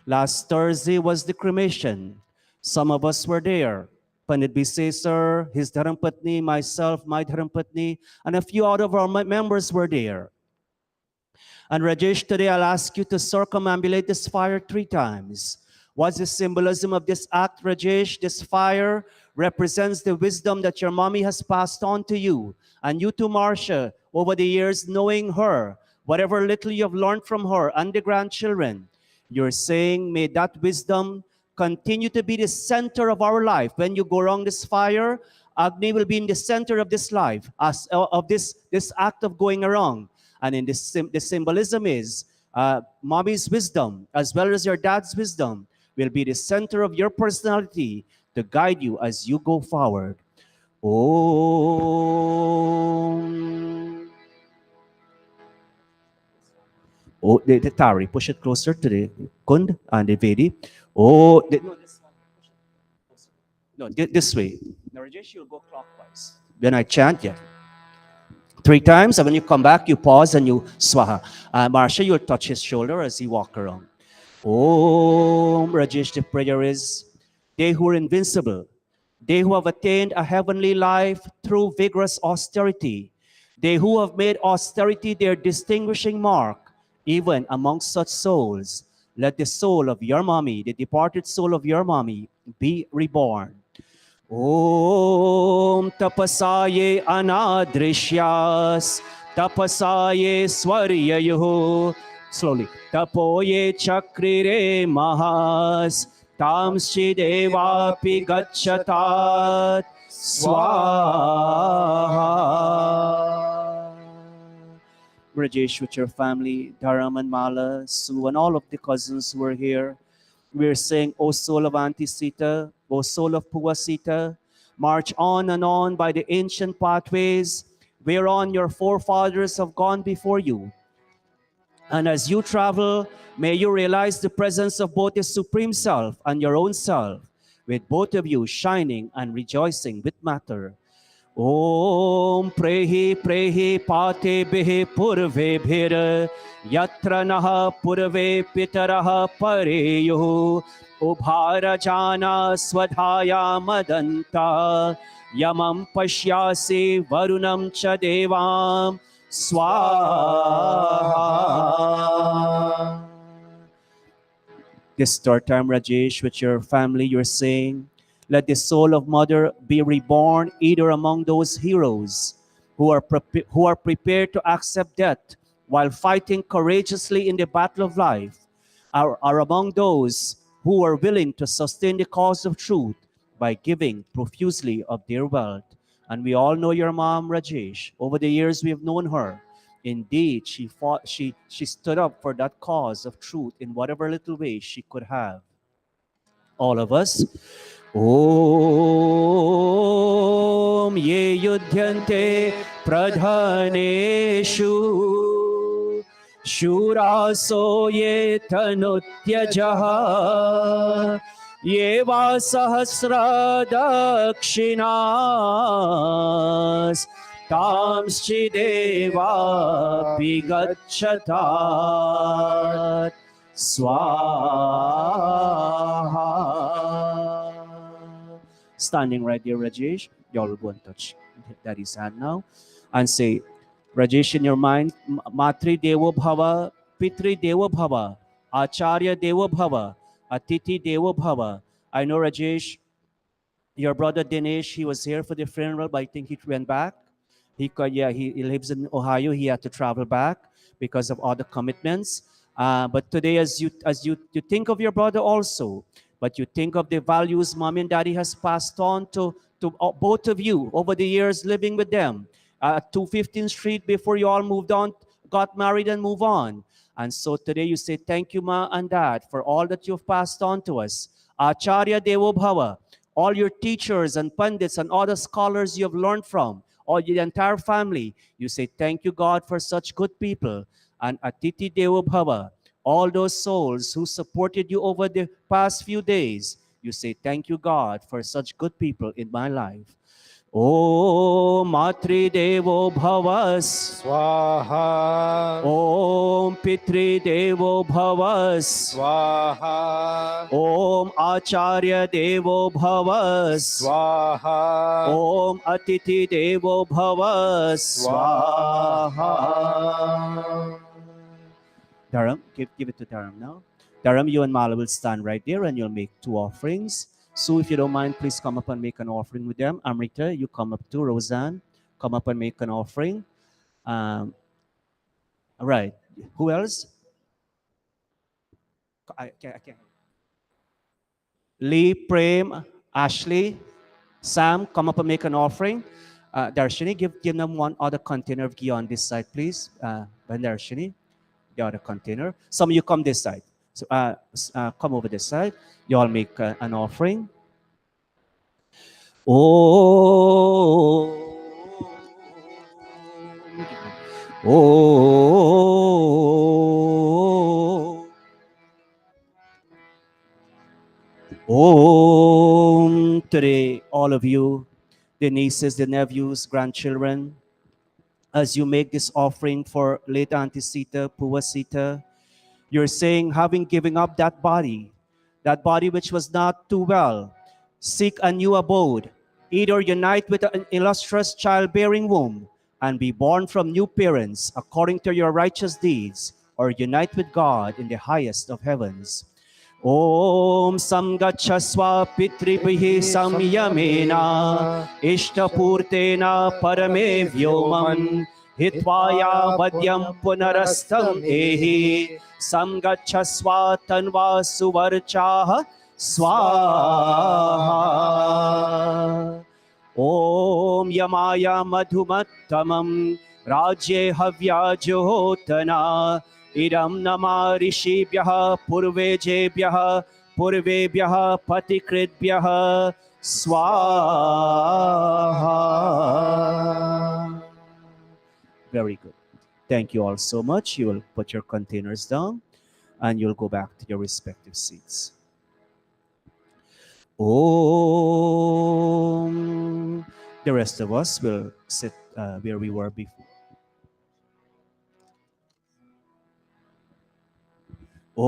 S2: Last Thursday was the cremation. Some of us were there. Pandit Bise sir, his Dharampatni, myself, my Dharampatni, and a few out of our members were there. And Rajesh, today I'll ask you to circumambulate this fire 3 times. What's the symbolism of this act, Rajesh? This fire represents the wisdom that your mommy has passed on to you. And you too, Marcia, over the years, knowing her, whatever little you've learned from her and the grandchildren, you're saying, may that wisdom continue to be the center of our life. When you go around this fire, Agni will be in the center of this life, of this act of going around. And in this, the symbolism is mommy's wisdom as well as your dad's wisdom will be the center of your personality to guide you as you go forward. Om. Oh, the Tari, push it closer to the Kund and the Vedi. Oh, no, this one. No, this way. Now, Rajesh, you'll go clockwise. When I chant, yeah. 3 times, and when you come back, you pause and you swaha. Marsha, you'll touch his shoulder as he walk around. Om Rajesh, the prayer is, they who are invincible, they who have attained a heavenly life through vigorous austerity, they who have made austerity their distinguishing mark, even among such souls, let the soul of your mommy, the departed soul of your mommy, be reborn. Om tapasaye anadrishyas, tapasaye swaryayuh. Slowly. Tapoye chakrire mahas, tamshi devapi gacchatat swaha. Rajesh, with your family, Dharam and Mala, Sue, and all of the cousins who are here, we're saying, O soul of Auntie Sita, O soul of Pua Sita, march on and on by the ancient pathways whereon your forefathers have gone before you. And as you travel, may you realize the presence of both the Supreme Self and your own self, with both of you shining and rejoicing with matter. Om prehi prehi pate bihi purve bhir yatra naha purve pitaraha pareyuh ubharajana swadhaya madanta yamam pashyasi varunam cha devam swaha. This third time, Rajesh, with your family, you're saying, let the soul of mother be reborn either among those heroes who are prepared to accept death while fighting courageously in the battle of life, are among those who are willing to sustain the cause of truth by giving profusely of their wealth. And we all know your mom, Rajesh. Over the years, we have known her. Indeed, she fought, she stood up for that cause of truth in whatever little way she could have. All of us. Om ye yudhyante pradhaneshu shuraso ye tanutyajaha ye va sahasra dakshinas tamschi deva pigacchatat swaha. Standing right there, Rajesh, y'all will go and touch Daddy's hand now and say, Rajesh, in your mind, Matri Devo Bhava, Pitri Devo Bhava, Acharya Devo Bhava, Atiti Devo Bhava. I know, Rajesh, your brother Dinesh, he was here for the funeral, but I think he went back. He lives in Ohio. He had to travel back because of other commitments. But today, as you think of your brother also, but you think of the values mommy and daddy has passed on to both of you over the years living with them at 215th Street before you all moved on, got married and move on. And so today you say, thank you, ma and dad, for all that you've passed on to us. Acharya Devo Bhava, all your teachers and pundits and other scholars you have learned from, or the entire family, you say, thank you, God, for such good people. And Atiti Devo Bhava, all those souls who supported you over the past few days, you say, thank you, God, for such good people in my life. Om Matri Devo Bhavas.
S3: Swaha.
S2: Om Pitri Devo Bhavas.
S3: Swaha.
S2: Om Acharya Devo Bhavas.
S3: Swaha.
S2: Om Atiti Devo Bhavas. Swaha. Dharam, give it to Dharam now. Dharam, you and Mala will stand right there and you'll make 2 offerings. So if you don't mind, please come up and make an offering with them. Amrita, you come up too. Roseanne, come up and make an offering. All right. Who else? I can't. Lee, Prem, Ashley, Sam, come up and make an offering. Darshini, give them one other container of ghee on this side, please. And Darshini, the other container. Some of you come this side. So come over this side. You all make an offering. Oh. Oh. Om. Today, all of you, the nieces, the nephews, grandchildren, as you make this offering for late Auntie Sita, Pua Sita, you're saying, having given up that body which was not too well, seek a new abode, either unite with an illustrious childbearing womb and be born from new parents according to your righteous deeds, or unite with God in the highest of heavens. Om Samgachaswa Pitripihi Samyamena Ishtapurtena Parame Vyomam Hitvaya Vadyam Punarastam Ehi Samgachaswa Tanva Suvarchaha Swaha. Om Yamaya Madhumattamam Rajye Havya Jyotana Idam nama rishibhyah purvejebhyah purvebhyah patikritbyah swaha. Very good. Thank you all so much. You will put your containers down and you'll go back to your respective seats. Om. The rest of us will sit where we were before. Om.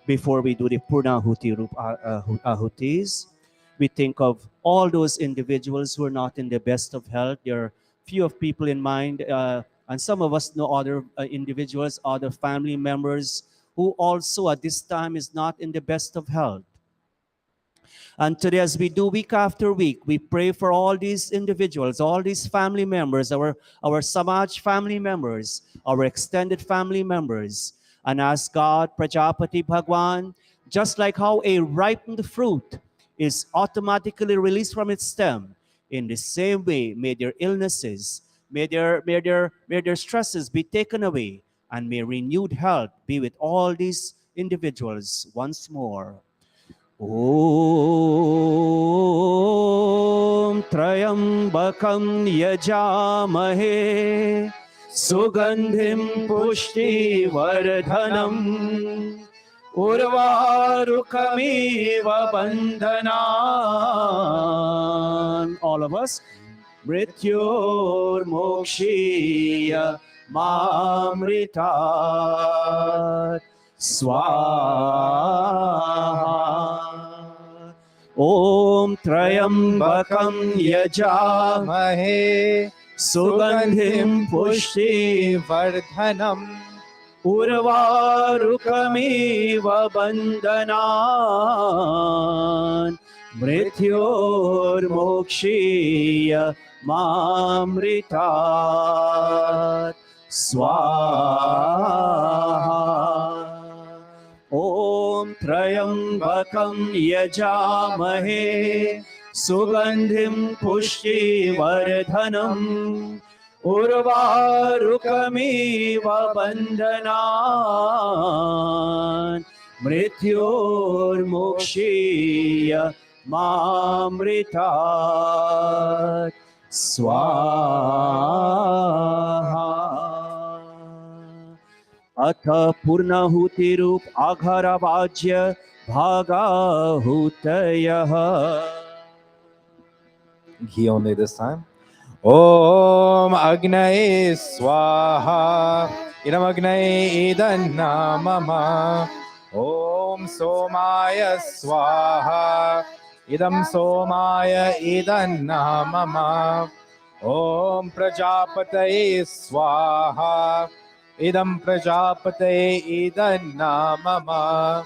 S2: Before we do the Purnahuti Ahutis, we think of all those individuals who are not in the best of health. There are few of people in mind, and some of us know other individuals, other family members who also at this time is not in the best of health. And today, as we do week after week, we pray for all these individuals, all these family members, our Samaj family members, our extended family members, and ask God, Prajapati Bhagwan, just like how a ripened fruit is automatically released from its stem, in the same way, may their illnesses, may their stresses be taken away, and may renewed health be with all these individuals once more. Om Trayambakam Yajamahe Sugandhim Pushti Vardhanam Urvarukamiva Bandhanan. All of us. Mrityur Mokshiya Mamritat Swaha. Om Trayambakam Yajamahe Sugandhim Pushti
S3: Vardhanam
S2: Urvarukamiva Bandhanan Mrityur Mokshiya Mamritat Swaha. Om Trayambakam Yajamahe Sugandhim Pushti Vardhanam Urvarukamiva Bandhanan मृत्योर्मोक्षीय मामृतात् स्वाहा अथ पूर्णाहुतिरूप आघारवाज्य भागाहुतयः
S3: Ghee only this time. Om Agnaye Swaha. Idam Agnaye Idana Mama. Om Somaya Swaha. Idam Somaya Idana Mama. Om Prajapataye Swaha. Idam Prajapataye Idana Mama.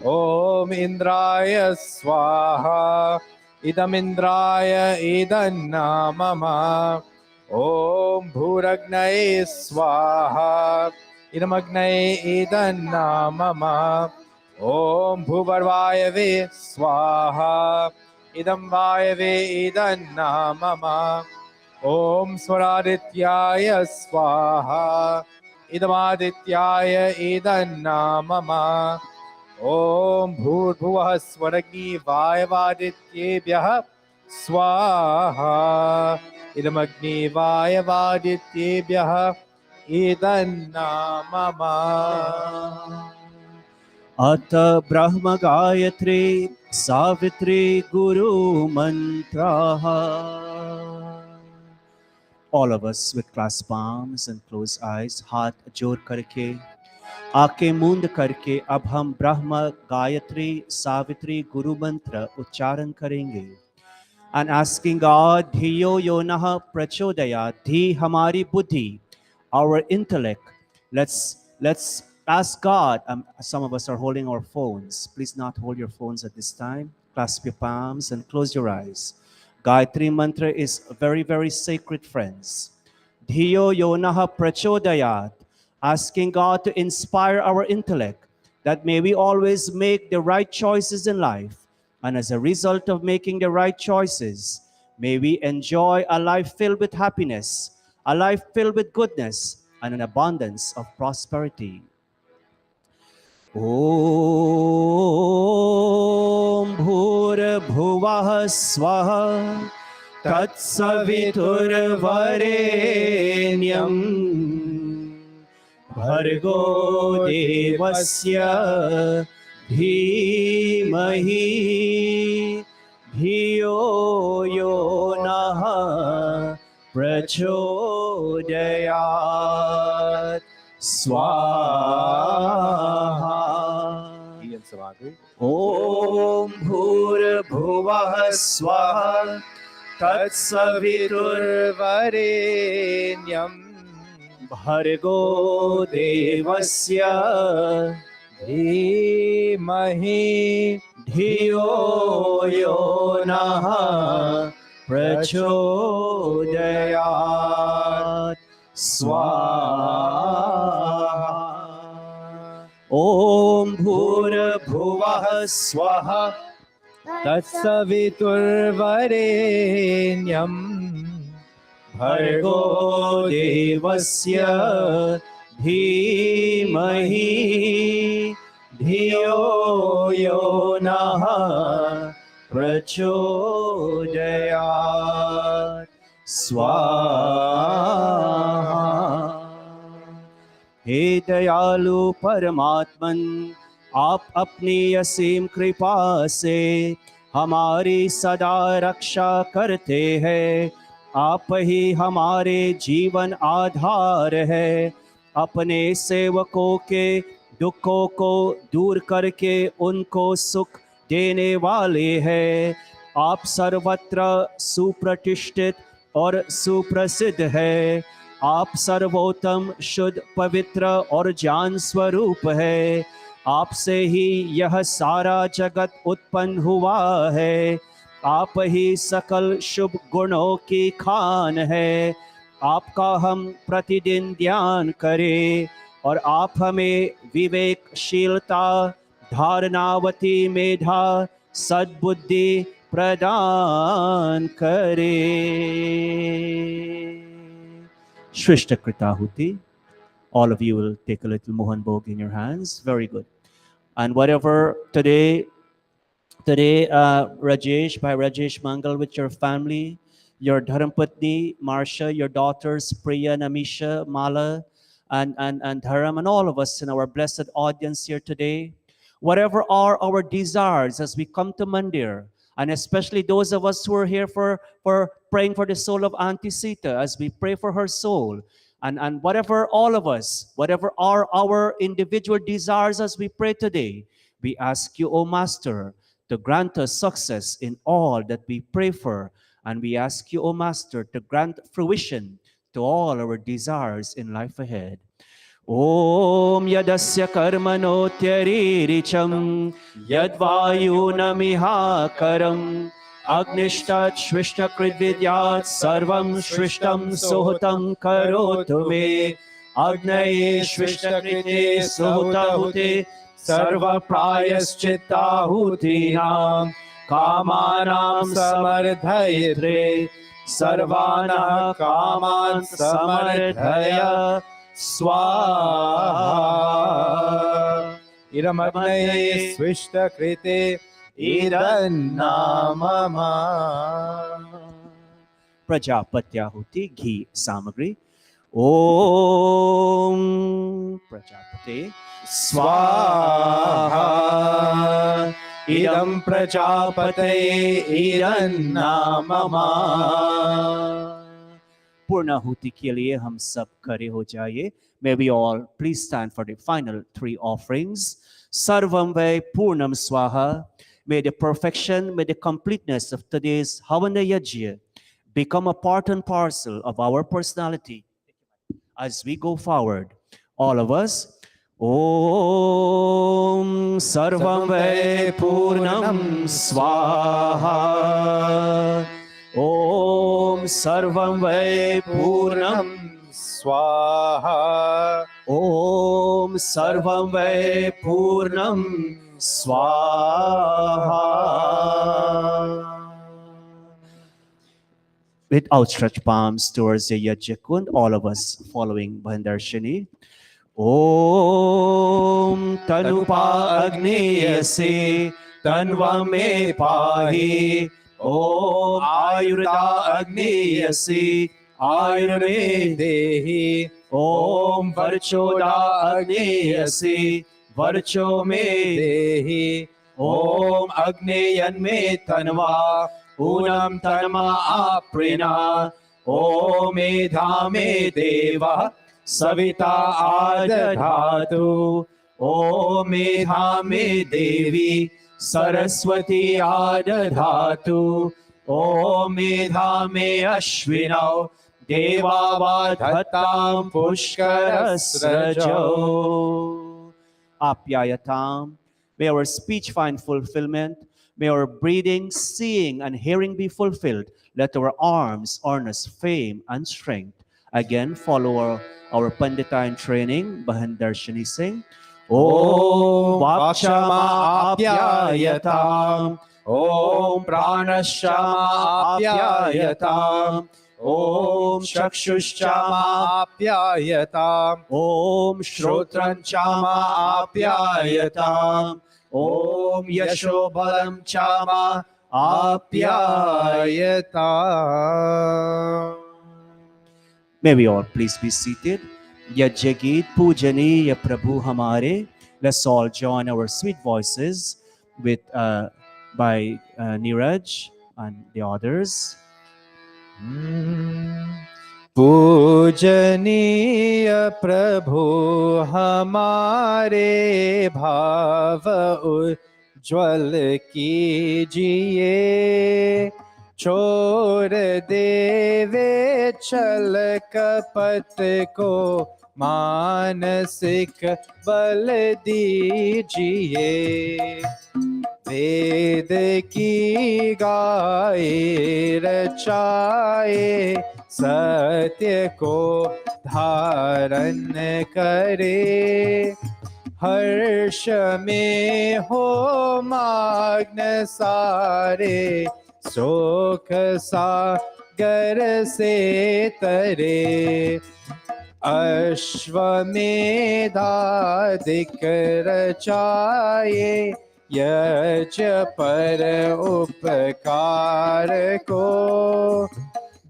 S3: Om Indraya Swaha. Idamindraya idanna mama. Om Bhuragnaye Swaha. Idamagnaye idanna mama. Om Bhuvarvayave Swaha. Idam Vayave idanna mama. Om Swaradityaya Swaha. Idamadityaya idanna mama. Om Bhurbhuvah Swaragi Vayavadityebhyah Swaha. Idamagni Vayavadityebhyah Idanna Mama.
S2: अत ब्रह्म गायत्री सावित्री गुरु मंत्राः All of us with clasped palms and closed eyes, हाथ जोड़ करके आंखें मूंद करके अब हम ब्रह्म गायत्री सावित्री गुरु मंत्र उच्चारण करेंगे and asking God, Dhiyo Yonaha Prachodaya, Dhi Hamari Buddhi, our intellect. Let's ask God. Some of us are holding our phones. Please not hold your phones at this time. Clasp your palms and close your eyes. Gayatri Mantra is very, very sacred, friends. Dhiyo Yonaha Prachodayat, asking God to inspire our intellect, that may we always make the right choices in life. And as a result of making the right choices, may we enjoy a life filled with happiness, a life filled with goodness, and an abundance of prosperity. Om Bhurabhuvah Swaha Tatsaviturvarenyam Bhargo Devasya Dhimahi Dhiyo Yonaha Prachodayat Swaha.
S3: Ghee and Samadhi.
S2: Om Bhurabhuvah Swaha
S3: Tatsaviturvarenyam
S2: Bhargo Devasya
S3: Dhimahi
S2: Dhiyo Yonaha Prachodayat Swaha. Om Bhurabhuvah Swaha
S3: Tatsaviturvarenyam
S2: Bhargo Devasya Dhimahi Dhiyo Yonaha Prachodayat Swaha. हे दयालु परमात्मन, आप अपनी असीम कृपा से हमारी सदा रक्षा करते हैं। आप ही हमारे जीवन आधार है। अपने सेवकों के दुखों को दूर करके उनको सुख देने वाले हैं। आप सर्वत्र सुप्रतिष्ठित और सुप्रसिद्ध है। आप सर्वोत्तम, शुद्ध, पवित्र और ज्ञान स्वरूप है। आपसे ही यह सारा जगत उत्पन्न हुआ है। आप ही सकल शुभ गुणों की खान है। आपका हम प्रतिदिन ध्यान करें और आप हमें विवेकशीलता, धारणावती मेधा, सद्बुद्धि प्रदान करें। Shrishta Kritahuti. All of you will take a little Mohan Bhog in your hands. Very good. And whatever today, Rajesh, by Rajesh Mangal with your family, your Dharampatni, Marsha, your daughters, Priya, Namisha, Mala, and Dharam, and all of us in our blessed audience here today. Whatever are our desires as we come to Mandir, and especially those of us who are here for praying for the soul of Auntie Sita, as we pray for her soul, and whatever all of us, whatever are our individual desires as we pray today, we ask you, O Master, to grant us success in all that we pray for. And we ask you, O Master, to grant fruition to all our desires in life ahead. Om yadasya karmano tyariricham yadvayunamiha karam Agnishtat shvishta kridvidyat sarvam shvishtam sohutam karotu me Agnaye shvishta krite sohutahute sarva prayaschittahutinam kamanam samardhayitre sarvana kaman samardhaya स्वाहा
S3: इरमग्नये स्विष्टकृते इदन्नाममा
S2: प्रजापत्याहुति घी सामग्री ओम प्रजापते
S3: स्वाहा इदं प्रजापतये इदन्नाममा
S2: पूर्णाहुति के लिए हम सब खड़े हो जाइए. May we all please stand for the final three offerings. Sarvam Vai Purnam Swaha. May the perfection, may the completeness of today's Havana Yajya become a part and parcel of our personality as we go forward. All of us. Om Sarvam Vai Purnam Swaha. Om Sarvam Vai Purnam
S3: स्वाहा
S2: Om Sarvam Vai Purnam Swaha. With outstretched palms towards the Yajya-kund, all of us following Bhandarshini. Om Tanupa Agneyase Tanva Me Pahi. Om Ayurda Agneyase Ayurve Dehi. Om Varchoda Agneyase Varcho Me Dehi. Om Agneyan Me Tanva Unam Tanma Aprina. Om Medha Me Deva Savita Adadhatu. Om Medha Me Devi Saraswati Adadhatu. Om Medha Me Ashvinau Devavadhatam Pushkarasrajo. Apyayatam. May our speech find fulfillment. May our breathing, seeing, and hearing be fulfilled. Let our arms earn us fame and strength. Again, follow our Panditine training. Bhandarshini Singh. Om Vakshama Apyayatam. Om Pranashama Apyayatam. Om Chakshuschama
S3: आप्यायताम्
S2: Om Shrotranchama Apyayatam. Om Yashobalam Chama
S3: आप्यायताम्
S2: May we all please be seated. Yajagit Pujaniya Prabhu Hamare. Let's all join our sweet voices with by Niraj and the others.
S3: पूजनीय प्रभु हमारे भाव उज्ज्वल कीजिए छोड़ देवे छल कपट को मानसिक बल दीजिए वेद की गाए रचाए सत्य को धारण करे हर्ष में हो मग्न सारे शोक सागर से तरे अश्वमेधाधिक रचाए यज पर उपकार को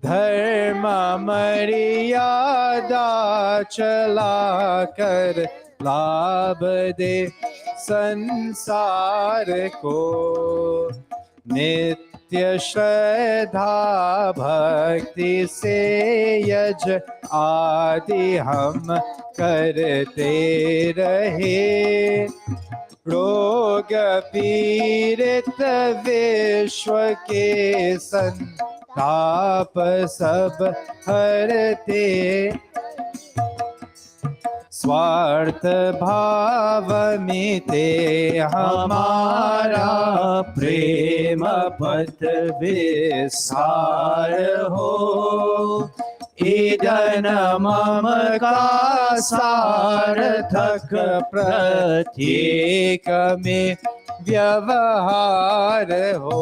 S3: धर्म मर्यादा चला कर लाभ दे संसार को नित्य श्रद्धा भक्ति से यज आदि हम करते रहे रोग पीड़ित विश्व के संताप सब हरते स्वार्थ भाव मिटे हमारा प्रेम पथ विस्तार हो ईदन मम का सार्थक प्रत्येक में व्यवहार हो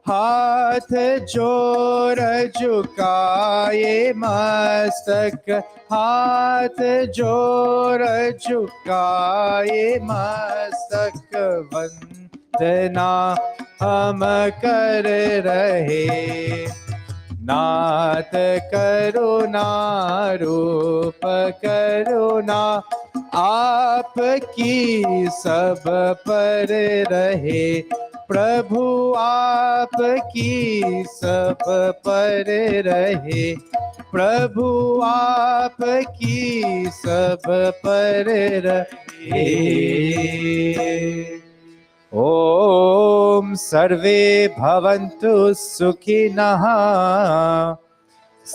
S3: हाथ जोर झुकाए मस्तक हाथ जोर झुकाए मस्तक वंदना हम कर रहे नाथ करुणा रूप करुणा आपकी सब पर रहे प्रभु आपकी सब पर रहे प्रभु आपकी सब पर रहे ओम सर्वे भवन्तु सुखिनः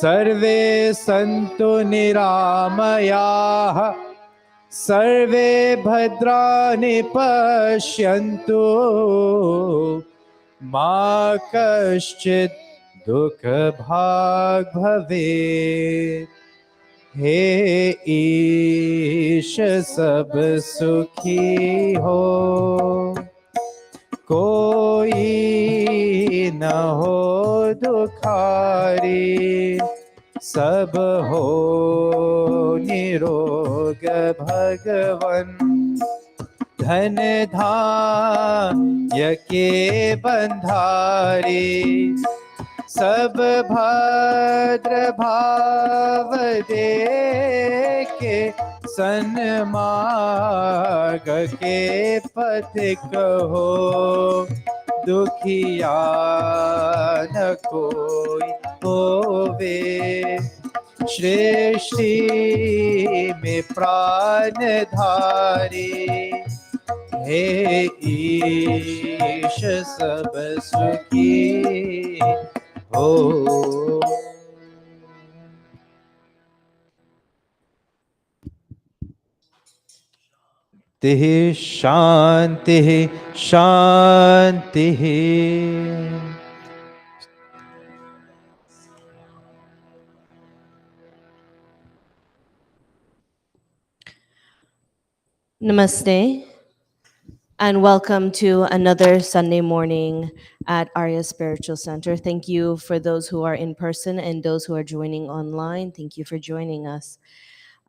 S3: सर्वे सन्तु निरामयाः सर्वे भद्राणि पश्यन्तु मा कश्चित् दुःखभाग् भवेत् हे ईश सब सुखी हो कोई न हो दुखारी सब हो निरोग भगवन धन धान्य के बंधारी सब भद्र भाव दे के सन्मार्ग के पथिक हो दुखिया न कोई होवे सृष्टि में प्राण धारी हे ईश सब सुखी हो शांति शांति
S1: Namaste, and welcome to another Sunday morning at Arya Spiritual Center. Thank you for those who are in person and those who are joining online. Thank you for joining us.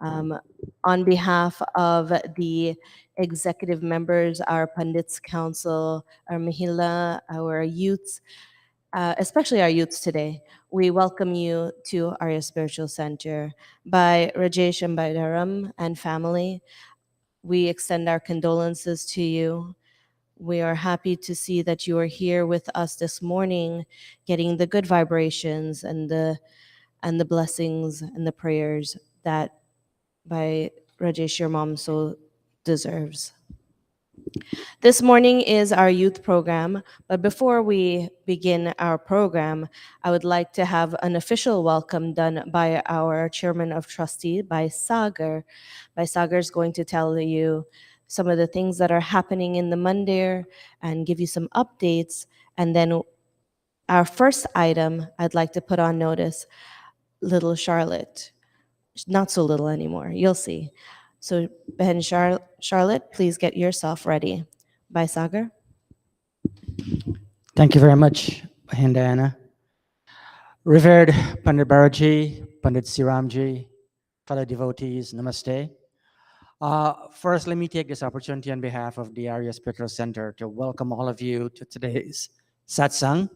S1: On behalf of the executive members, our Pandits Council, our Mahila, our youths, especially our youths today, we welcome you to Arya Spiritual Center. By Rajesh and Baidaram and family, we extend our condolences to you. We are happy to see that you are here with us this morning, getting the good vibrations and the blessings and the prayers that by Rajesh, your mom so deserves. This morning is our youth program, but before we begin our program, I would like to have an official welcome done by our chairman of trustee, by Sagar. By Sagar is going to tell you some of the things that are happening in the Mandir and give you some updates. And then our first item, I'd like to put on notice, little Charlotte. Not so little anymore, you'll see. So Ben Charlotte, please get yourself ready. By Sagar.
S4: Thank you very much, Bahin Diana. Revered Pandit Baraji, Pandit Siramji, fellow devotees, namaste. First, let me take this opportunity on behalf of the Arya Spiritual Center to welcome all of you to today's satsang.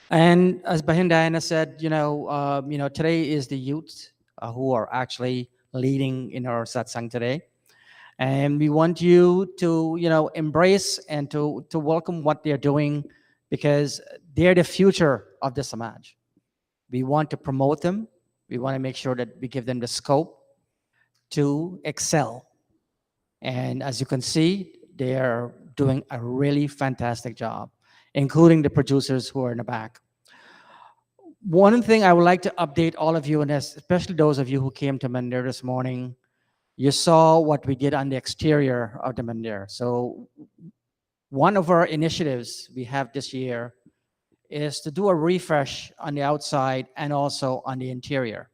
S4: And as Bahin Diana said, today is the youth who are actually leading in our satsang today. And we want you to, embrace and to welcome what they're doing, because they're the future of the Samaj. We want to promote them. We want to make sure that we give them the scope to excel. And as you can see, they are doing a really fantastic job, including the producers who are in the back. One thing I would like to update all of you, and especially those of you who came to Mandir this morning, you saw what we did on the exterior of the Mandir. So one of our initiatives we have this year is to do a refresh on the outside and also on the interior.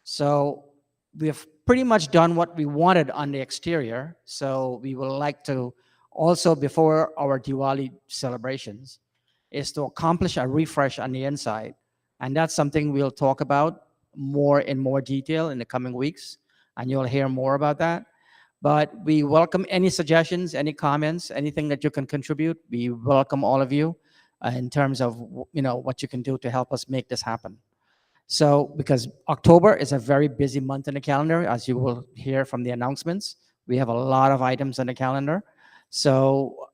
S4: So we've pretty much done what we wanted on the exterior. So we would like to also, before our Diwali celebrations, is to accomplish a refresh on the inside. And that's something we'll talk about more in more detail in the coming weeks. And you'll hear more about that. But we welcome any suggestions, any comments, anything that you can contribute. We welcome all of you in terms of what you can do to help us make this happen. So because October is a very busy month in the calendar, as you will hear from the announcements, we have a lot of items on the calendar. So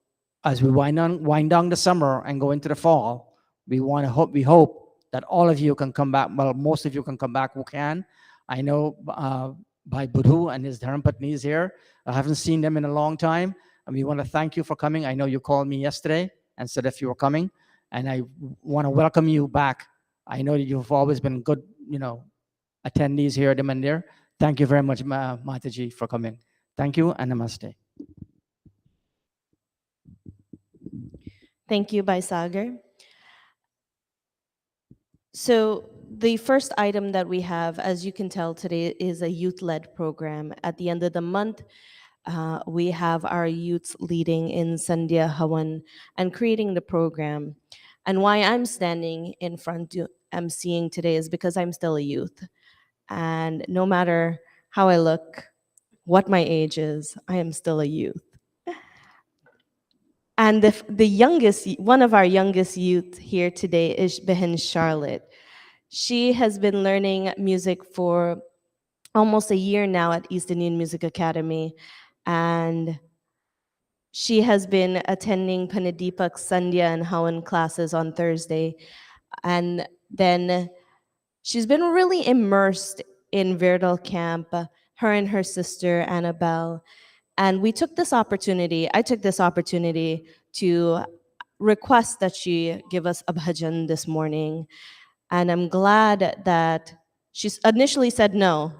S4: as we wind down the summer and go into the fall, we hope that all of you can come back. Well, most of you can come back who can. I know Bhai Budhu and his Dharmpatni is here. I haven't seen them in a long time, and we want to thank you for coming. I know you called me yesterday and said if you were coming, and I want to welcome you back. I know that you've always been good, attendees here at the Mandir. Thank you very much, Mataji, for coming. Thank you and namaste.
S1: Thank you, Baisagar. So the first item that we have, as you can tell today, is a youth-led program. At the end of the month, we have our youths leading in Sandhya Havan and creating the program. And why I'm standing in front emceeing today is because I'm still a youth. And no matter how I look, what my age is, I am still a youth. And the youngest, one of our youngest youth here today is Behin Charlotte. She has been learning music for almost a year now at East Indian Music Academy. And she has been attending Panideepak Sandhya and Hawan classes on Thursday. And then she's been really immersed in Virdal camp, her and her sister Annabelle. And I took this opportunity to request that she give us a bhajan this morning. And I'm glad that she initially said no,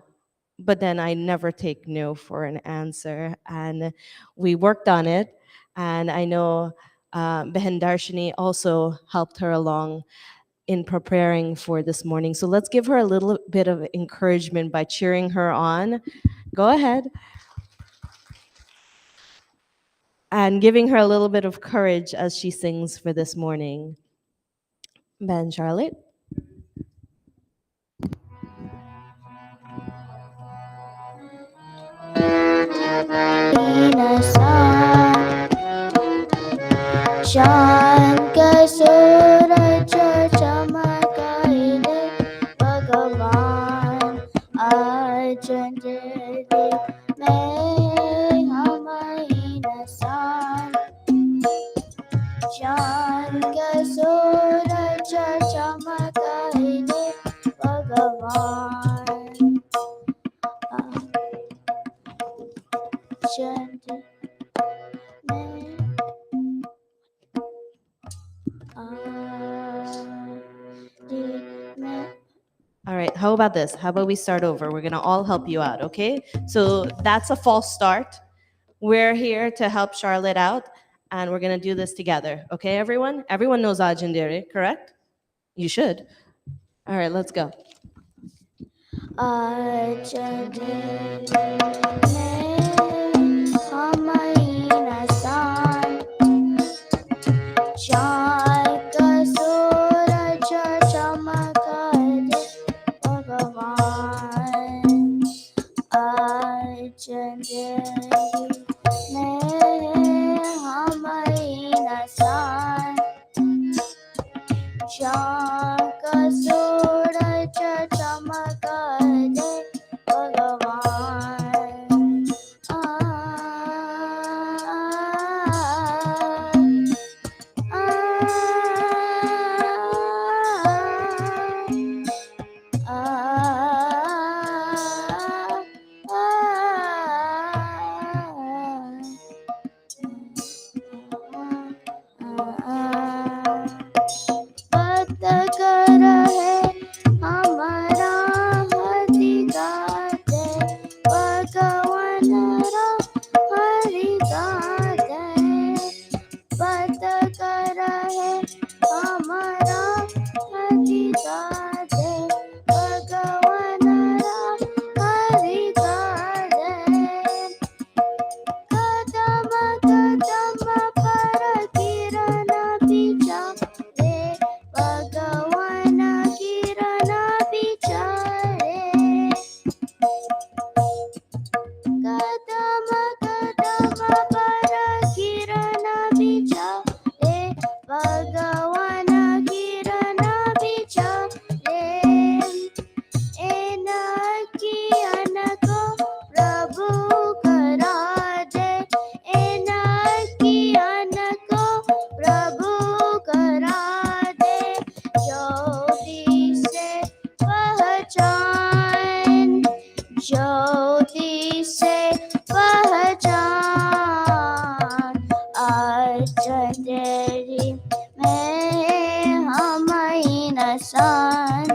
S1: but then I never take no for an answer. And we worked on it. And I know Behen Darshini also helped her along in preparing for this morning. So let's give her a little bit of encouragement by cheering her on. Go ahead. And giving her a little bit of courage as she sings for this morning. Ben Charlotte.
S5: चांद का सूरज चमकाए भगवान आज अंजलि में हमारी नसान चांद का सूरज चमकाए भगवान चंद्र
S1: All right, how about this? How about we start over? We're gonna all help you out, okay? So that's a false start. We're here to help Charlotte out, and we're gonna do this together, okay, everyone? Everyone knows Ajandere, correct? You should. All right, let's go.
S5: शंख सूरज चमक दे भगवान आ, आ, पत कर है हमारा हरि गाते भगवान रा हरि गाते पत कर है हमारा हरि गाते भगवान रा हरि गाते कदम कदम पर किरण बिचारे भगवान किरण बिचारे कदम कदम पर किरण बिचारे भगवान किरण बिचारे एनकी अनको प्रभु करा दे एनकी अनको प्रभु करा दे ज्योति से पहचान ज्योति से पहचान आज तेरी मैं हम इंसान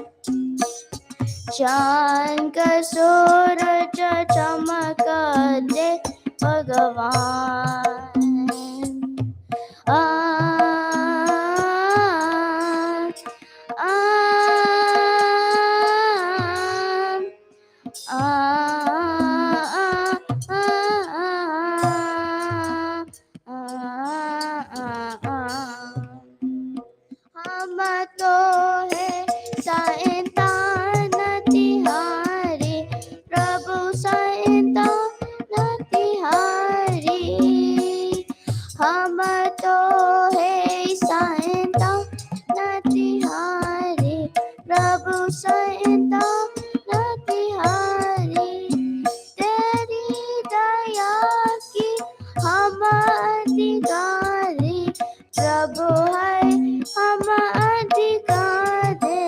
S5: चांद का सूरज चमक दे भगवान आ, आ, आ, हम तो है साइंतान तिहारी प्रभु साइंतान तिहारी हम तो है साइंतान तिहारी प्रभु साइंतान तिहारी तेरी दया की हम अधिकारी प्रभु है हम अधिकारी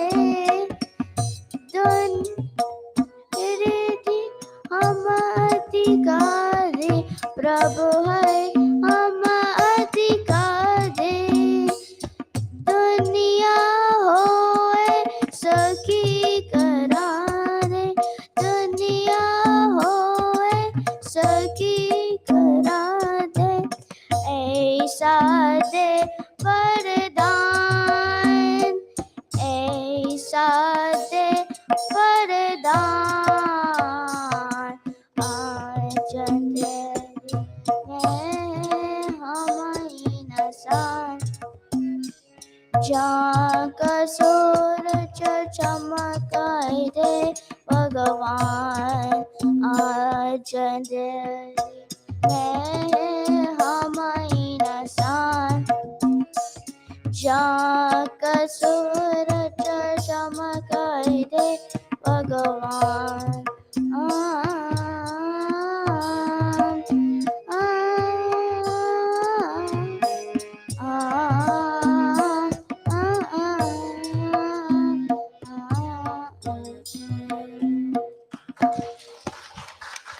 S5: तेरी हम अधिकारी प्रभु है हम अधिकारी दुनिया होए सखी करारे दुनिया होए सखी करा दे ऐसा दे वरदान ऐसा दे वरदान आज तेरी मैं हम इंसान जाग सूरज चमकाए दे भगवान आज तेरी मैं हम इंसान जाग सूरज चमकाए दे भगवान आ, आ,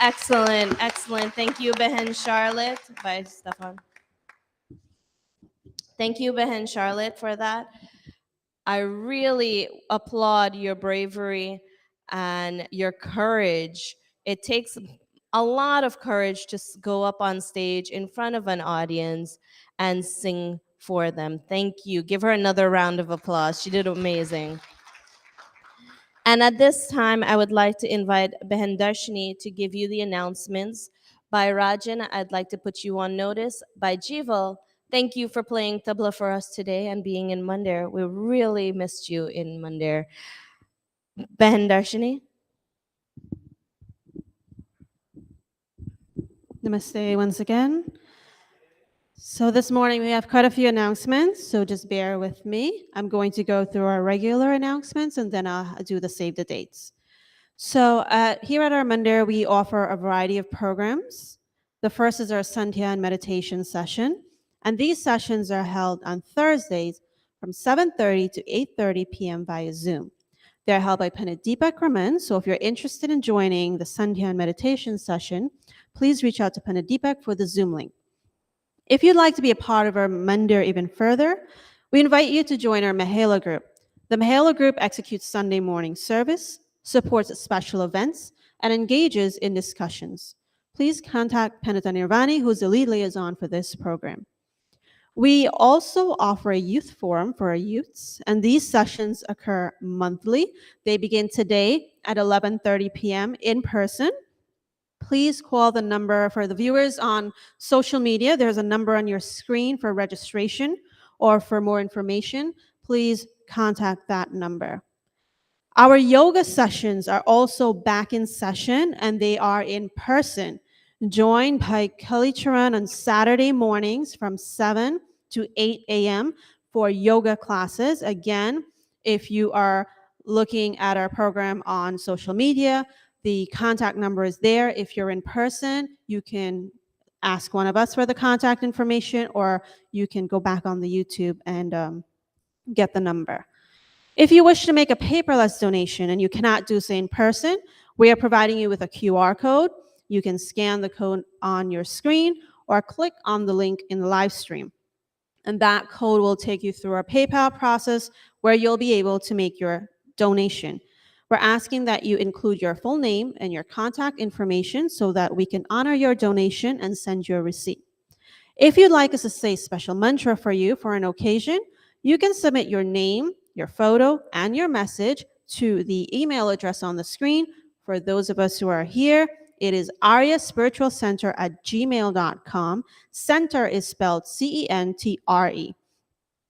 S1: Excellent, excellent. Thank you, Behen Charlotte. Bye, Stefan. Thank you, Behen Charlotte, for that. I really applaud your bravery and your courage. It takes a lot of courage to go up on stage in front of an audience and sing for them. Thank you. Give her another round of applause. She did amazing. And at this time, I would like to invite Behen Darshini to give you the announcements. By Rajan, I'd like to put you on notice. By Jival, thank you for playing tabla for us today and being in Mandir. We really missed you in Mandir. Behen Darshini.
S6: Namaste once again.
S1: So this morning we have quite a few announcements, so just bear with me. I'm going to go through our regular announcements and then I'll do the save the dates. So here at our mandir, we offer a variety of programs. The first is our Sandhya meditation session, and these sessions are held on Thursdays from 7:30 to 8:30 p.m. via Zoom. They're held by Pandit Deepak Raman, so if you're interested in joining the Sandhya meditation session, please reach out to Pandit Deepak for the Zoom link. If you'd like to be a part of our mandir even further, we invite you to join our Mahela group. The Mahela group executes Sunday morning service, supports special events, and engages in discussions. Please contact Pandita Nirvani, who's the lead liaison for this program. We also offer a youth forum for our youths, and these sessions occur monthly. They begin today at 11:30 p.m. in person. Please call the number for the viewers on social media. There's a number on your screen for registration, or for more information, please contact that number. Our yoga sessions are also back in session and they are in person. Join by Kali Charan on Saturday mornings from 7 to 8 a.m. for yoga classes. Again, if you are looking at our program on social media, the contact number is there. If you're in person, you can ask one of us for the contact information, or you can go back on the YouTube and get the number. If you wish to make a paperless donation and you cannot do so in person, we are providing you with a QR code. You can scan the code on your screen or click on the link in the live stream. And that code will take you through our PayPal process where you'll be able to make your donation. We're asking that you include your full name and your contact information so that we can honor your donation and send you a receipt. If you'd like us to say special mantra for you for an occasion, you can submit your name, your photo, and your message to the email address on the screen. For those of us who are here, it is aryaspiritualcenter@gmail.com. Center is spelled CENTRE.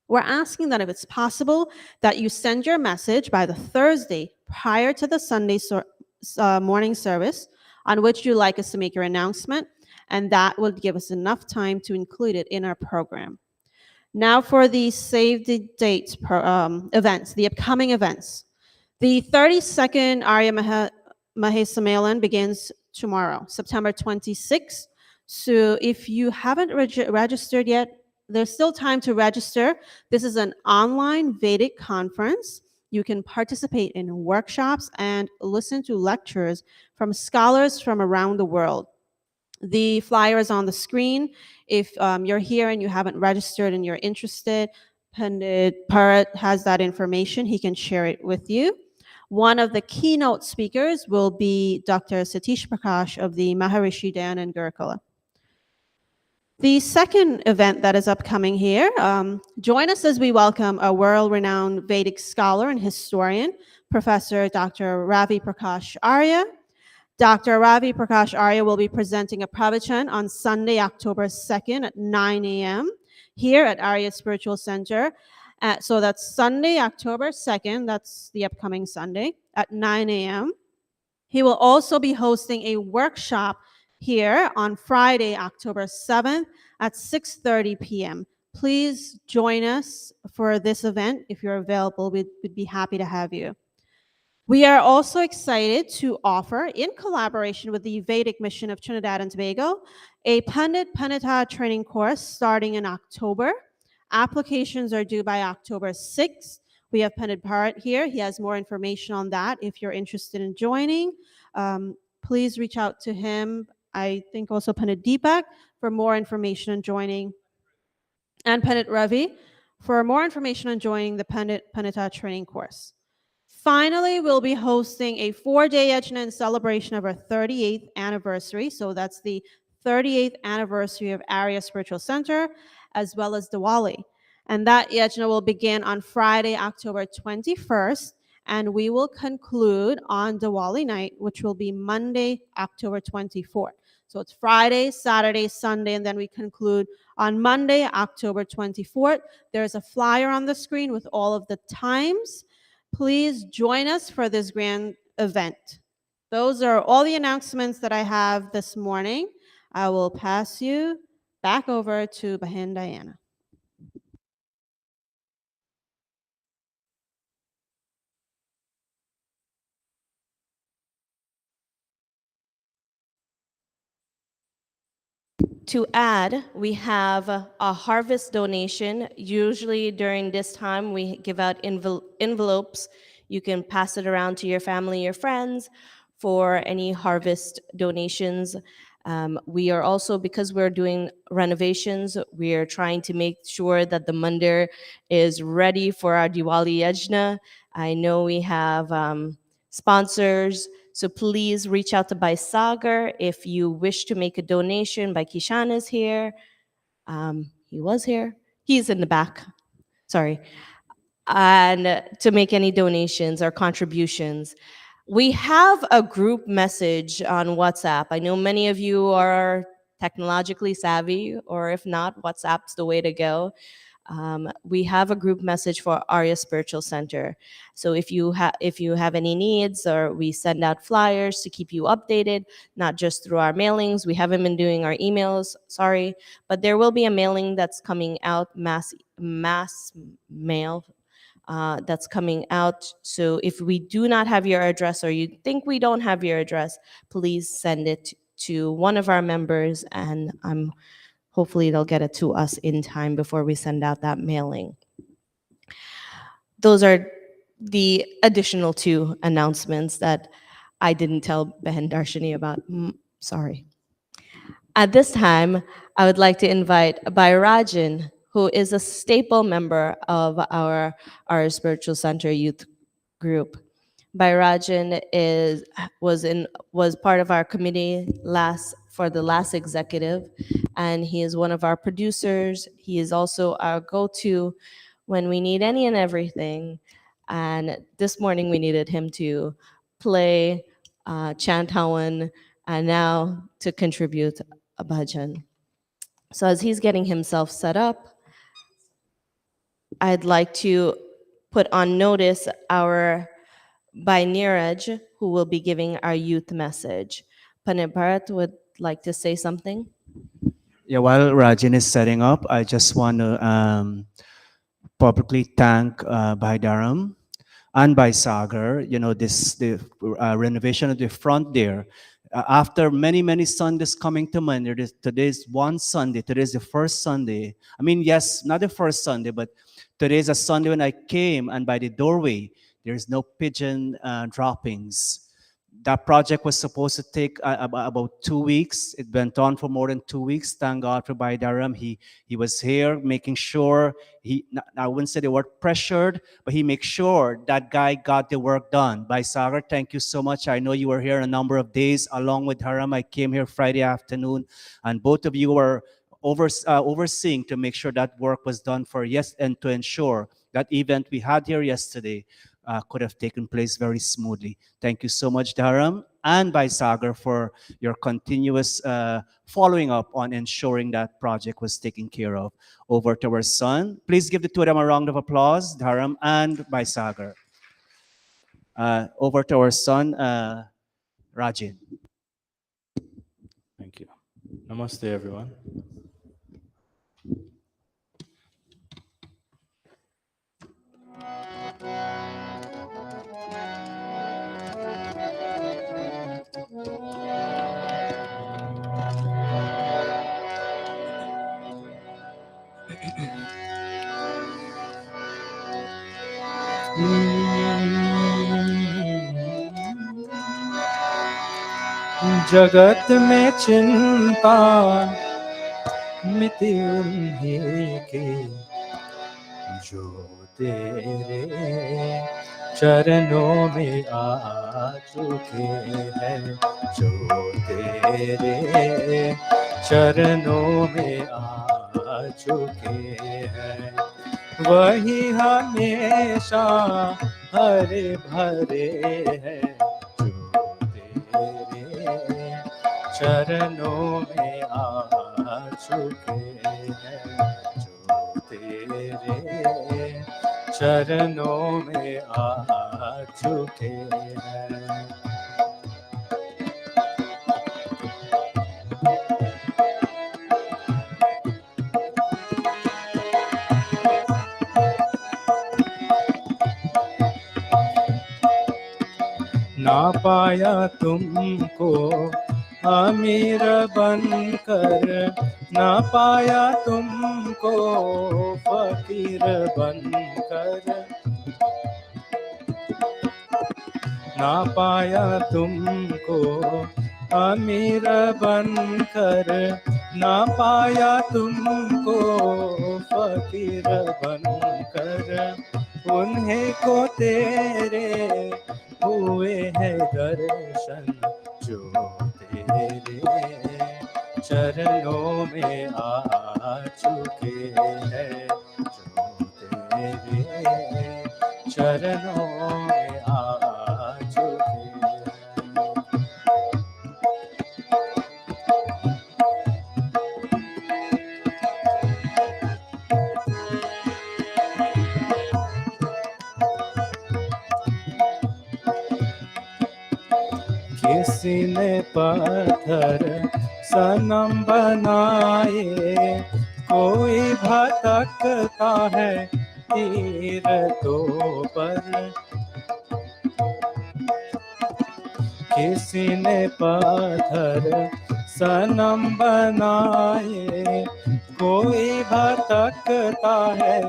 S1: We're asking that if it's possible, that you send your message by the Thursday prior to the Sunday morning service on which you'd like us to make your announcement, and that will give us enough time to include it in our program. Now for the save the dates events, the upcoming events. The 32nd Arya Mahesamalan begins tomorrow, September 26th. So if you haven't registered yet, there's still time to register. This is an online Vedic conference. You can participate in workshops and listen to lectures from scholars from around the world. The flyer is on the screen. If you're here and you haven't registered and you're interested, Pandit Bharat has that information. He can share it with you. One of the keynote speakers will be Dr. Satish Prakash of the Maharishi Dayanand Gurukula. The second event that is upcoming here, join us as we welcome a world-renowned Vedic scholar and historian, Professor Dr. Ravi Prakash Arya. Dr. Ravi Prakash Arya will be presenting a pravachan on Sunday, October 2nd at 9 a.m. here at Arya Spiritual Center. So that's Sunday, October 2nd, that's the upcoming Sunday, at 9 a.m. He will also be hosting a workshop here on Friday, October 7th at 6:30 p.m. Please join us for this event. If you're available, we'd be happy to have you. We are also excited to offer, in collaboration with the Vedic Mission of Trinidad and Tobago, a Pandit Pandita training course starting in October. Applications are due by October 6th. We have Pandit Bharat here. He has more information on that. If you're interested in joining, please reach out to him. I think also Pandit Deepak for more information on joining, and Pandit Ravi for more information on joining the Pandit Pandita training course. Finally, we'll be hosting a 4-day yajna in celebration of our 38th anniversary. So that's the 38th anniversary of Arya Spiritual Center, as well as Diwali. And that yajna will begin on Friday, October 21st, and we will conclude on Diwali night, which will be Monday, October 24th. So it's Friday, Saturday, Sunday, and then we conclude on Monday, October 24th. There's a flyer on the screen with all of the times. Please join us for this grand event. Those are all the announcements that I have this morning. I will pass you back over to Bahin Diana. To add, we have a harvest donation. Usually during this time, we give out envelopes. You can pass it around to your family, your friends for any harvest donations. We are also, because we're doing renovations, we are trying to make sure that the mandir is ready for our Diwali Yajna. I know we have sponsors, so please reach out to Sagar if you wish to make a donation. Kishan is here. He was here. He's in the back. Sorry. And to make any donations or contributions. We have a group message on WhatsApp. I know many of you are technologically savvy, or if not, WhatsApp's the way to go. We have a group message for Arya Spiritual Center. So if you have any needs, or we send out flyers to keep you updated, not just through our mailings. We haven't been doing our emails, sorry, but there will be a mailing that's coming out, mass mail that's coming out. So if we do not have your address, or you think we don't have your address, please send it to one of our members, and hopefully they'll get it to us in time before we send out that mailing. Those are the additional 2 announcements that I didn't tell Behen Darshini about. Sorry. At this time, I would like to invite Bayrajan, who is a staple member of our Spiritual Center youth group. Bayrajan was part of our committee for the last executive, and he is one of our producers. He is also our go-to when we need any and everything. And this morning we needed him to play, chant Hawan, and now to contribute a bhajan. So as he's getting himself set up, I'd like to put on notice our by Neeraj, who will be giving our youth message. Panit Bharat would like to say something.
S2: Yeah, while Rajan is setting up, I just want to publicly thank Bhai Dharam and by Sagar, the renovation of the front there. After many Sundays coming to Mandir, today's one Sunday. Today's the first Sunday. I mean, yes, not the first Sunday, but today's a Sunday when I came, and by the doorway, there's no pigeon droppings. That project was supposed to take about 2 weeks. It went on for more than 2 weeks. Thank God for Bhai Dharam. He was here making sure, I wouldn't say the word pressured, but he makes sure that guy got the work done. Bhai Sagar, thank you so much. I know you were here a number of days along with Dharam. I came here Friday afternoon, and both of you were overseeing to make sure that work was done and to ensure that event we had here yesterday could have taken place very smoothly. Thank you so much, Dharam and Bhai Sagar, for your continuous following up on ensuring that project was taken care of. Over to our son. Please give the 2 of them a round of applause, Dharam and Bhai Sagar. Over to our son, Rajin.
S6: Thank you. Namaste, everyone.
S3: जगत में चिंता मिटी उन्हीं की जो तेरे चरणों में आ चुके हैं, जो तेरे चरणों में आ चुके हैं, वही हमेशा हरे भरे हैं, जो तेरे चरणों में आ चुके हैं, जो तेरे चरणों में आ चुके हैं। ना पाया तुमको अमीर बनकर, ना पाया तुमको फकीर बनकर, ना पाया तुमको अमीर बनकर, ना पाया तुमको फकीर बनकर, उन्हें को तेरे हुए हैं दर्शन, जो तेरे चरणों में आ चुके हैं, जो तेरे चरणों में आ चुके हैं। किसी ने पत्थर सनम बनाए, कोई भटकता है तीरतों पर, किसी ने पत्थर सनम बनाए, कोई भटकता है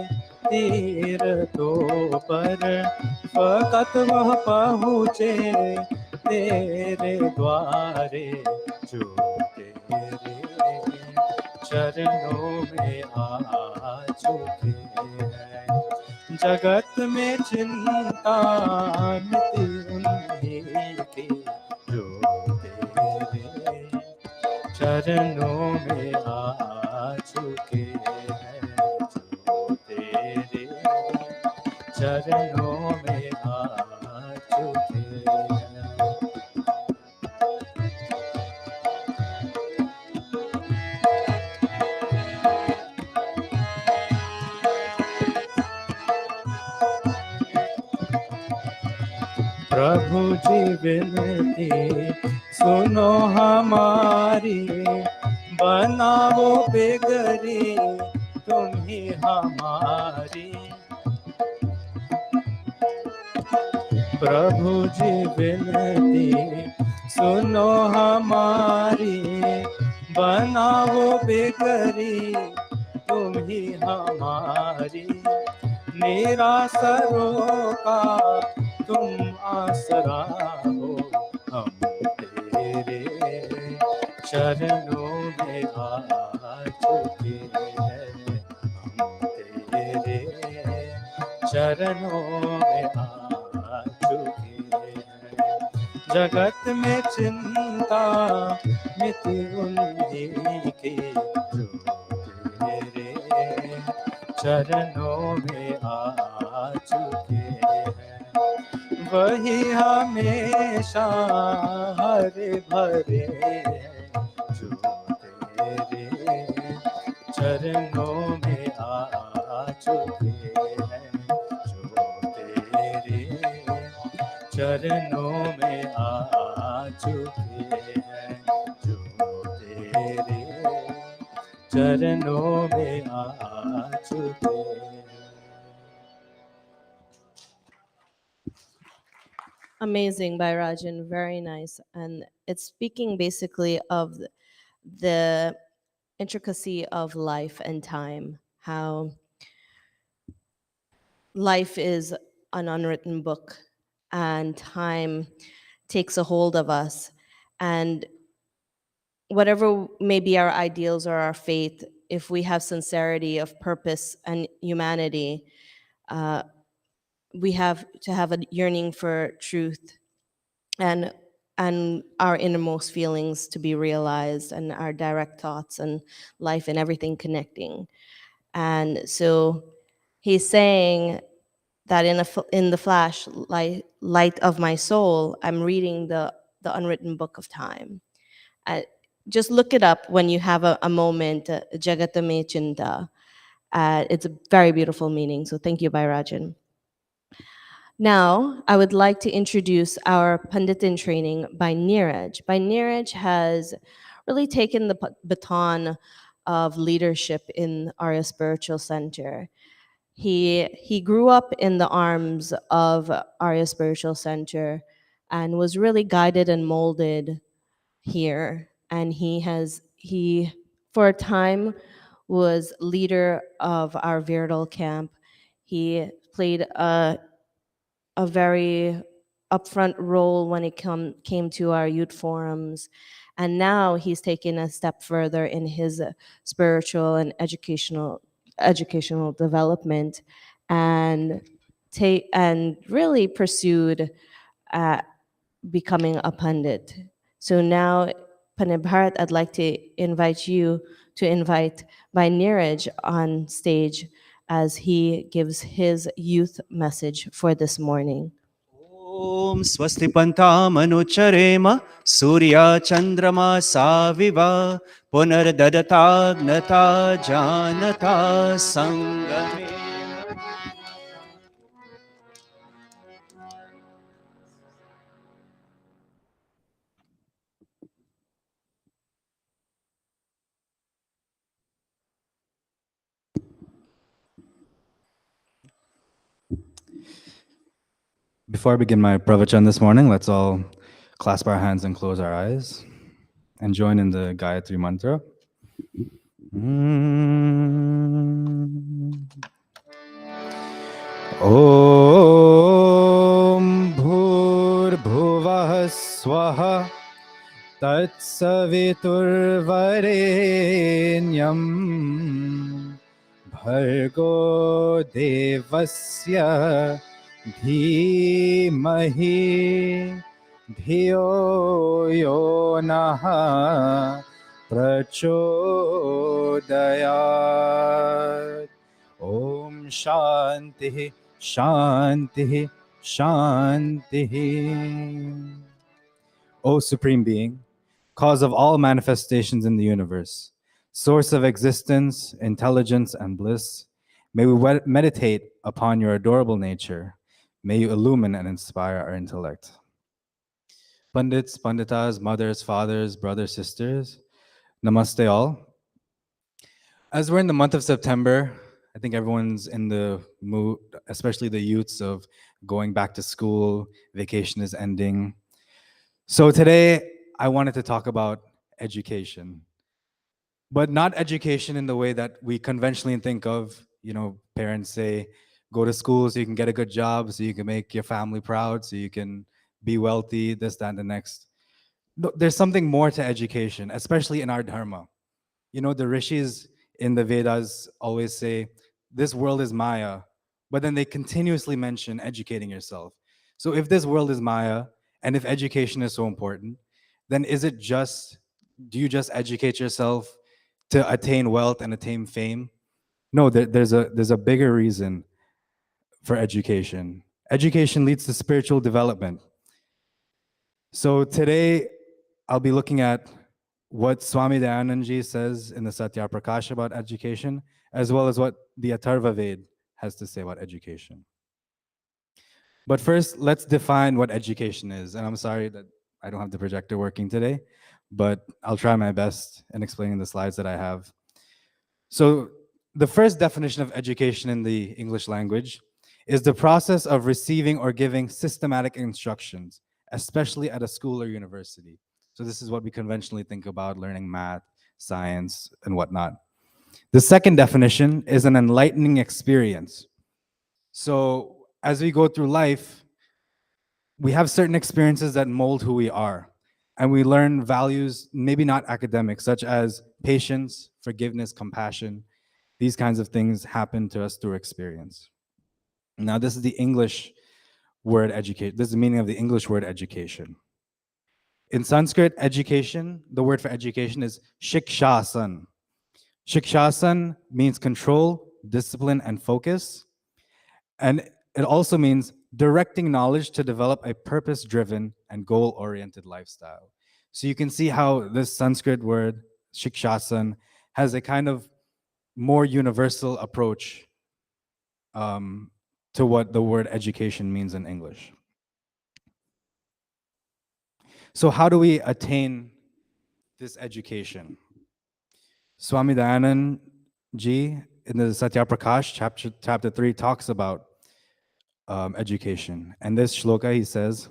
S3: तीरतों पर, फकत वह पहुँचे तेरे द्वारे, जो तेरे चरणों में आ चुके हैं। जगत में चिंता मिटी उन्हीं की, जो तेरे चरणों में आ चुके हैं, जो तेरे चरणों में आ चुके हैं। प्रभु जी विनती सुनो हमारी, बनाओ बेगरी तुम ही हमारी। प्रभु जी विनती सुनो हमारी, बनाओ बेगरी तुम ही हमारी। निरासरों का तुम आसरा हो, हम तेरे चरणों में आ चुके हैं, हम तेरे चरणों में आ चुके हैं। जगत में चिंता मिटी उन्हीं की, जो तेरे चरणों में आ चुके हैं। वही हमेशा हरे भरे हैं, जो तेरे चरणों में आ चुके हैं, जो तेरे चरणों में आ चुके हैं, जो तेरे चरणों में आ चुके हैं।
S1: Amazing by Rajan, very nice. And it's speaking basically of the intricacy of life and time, how life is an unwritten book and time takes a hold of us. And whatever may be our ideals or our faith, if we have sincerity of purpose and humanity, we have to have a yearning for truth and our innermost feelings to be realized, and our direct thoughts and life and everything connecting. And so he's saying that in the flash light of my soul, I'm reading the unwritten book of time. Just look it up when you have a moment, Jagatame Chinta. It's a very beautiful meaning. So thank you, Bairajan. Now, I would like to introduce our Panditin training by Neeraj. By Neeraj has really taken the baton of leadership in Arya Spiritual Center. He grew up in the arms of Arya Spiritual Center and was really guided and molded here. And he for a time was leader of our Virdal camp. He played a very upfront role when it came to our youth forums. And now he's taken a step further in his spiritual and educational development, and really pursued becoming a pundit. So now, Pandit Bharat, I'd like to invite Bhai Neeraj on stage as he gives his youth message for this morning.
S2: ॐ स्वस्ति पन्थामनुचरेम सूर्या चन्द्रमा साविव पुनर्ददताग्नता जानता सङ्गमे.
S3: Before I begin my pravachan this morning, let's all clasp our hands and close our eyes and join in the Gayatri Mantra. Om Bhur-bhuvah Swaha Tatsaviturvarenyam Bhargo Devasya Dhimahi Dhiyo Yo Naha Prachodayat. Om Shanti Shanti Shanti. O Supreme Being, cause of all manifestations in the universe, source of existence, intelligence, and bliss, may we meditate upon your adorable nature. May you illumine and inspire our intellect. Pandits, Panditas, mothers, fathers, brothers, sisters, namaste all. As we're in the month of September, I think everyone's in the mood, especially the youths, of going back to school, vacation is ending. So today, I wanted to talk about education, but not education in the way that we conventionally think of. You know, parents say, go to school so you can get a good job, so you can make your family proud, so you can be wealthy, this, that, and the next. No, there's something more to education, especially in our dharma. You know, the rishis in the Vedas always say, this world is Maya, but then they continuously mention educating yourself. So if this world is Maya, and if education is so important, then do you just educate yourself to attain wealth and attain fame? No, there's a bigger reason for education. Education leads to spiritual development. So today, I'll be looking at what Swami Dayananji says in the Satya Prakash about education, as well as what the Atharva Ved has to say about education. But first, let's define what education is. And I'm sorry that I don't have the projector working today, but I'll try my best in explaining the slides that I have. So the first definition of education in the English language is the process of receiving or giving systematic instructions, especially at a school or university. So this is what we conventionally think about learning math, science, and whatnot. The second definition is an enlightening experience. So as we go through life, we have certain experiences that mold who we are. And we learn values, maybe not academic, such as patience, forgiveness, compassion. These kinds of things happen to us through experience. Now, this is the English word educate. This is the meaning of the English word education. In Sanskrit, education, the word for education is shikshasan. Shikshasan means control, discipline, and focus. And it also means directing knowledge to develop a purpose-driven and goal-oriented lifestyle. So you can see how this Sanskrit word, shikshasan, has a kind of more universal approach to what the word education means in English. So how do we attain this education? Swami Dayanand Ji in the Satya Prakash chapter 3 talks about education. And this shloka, he says,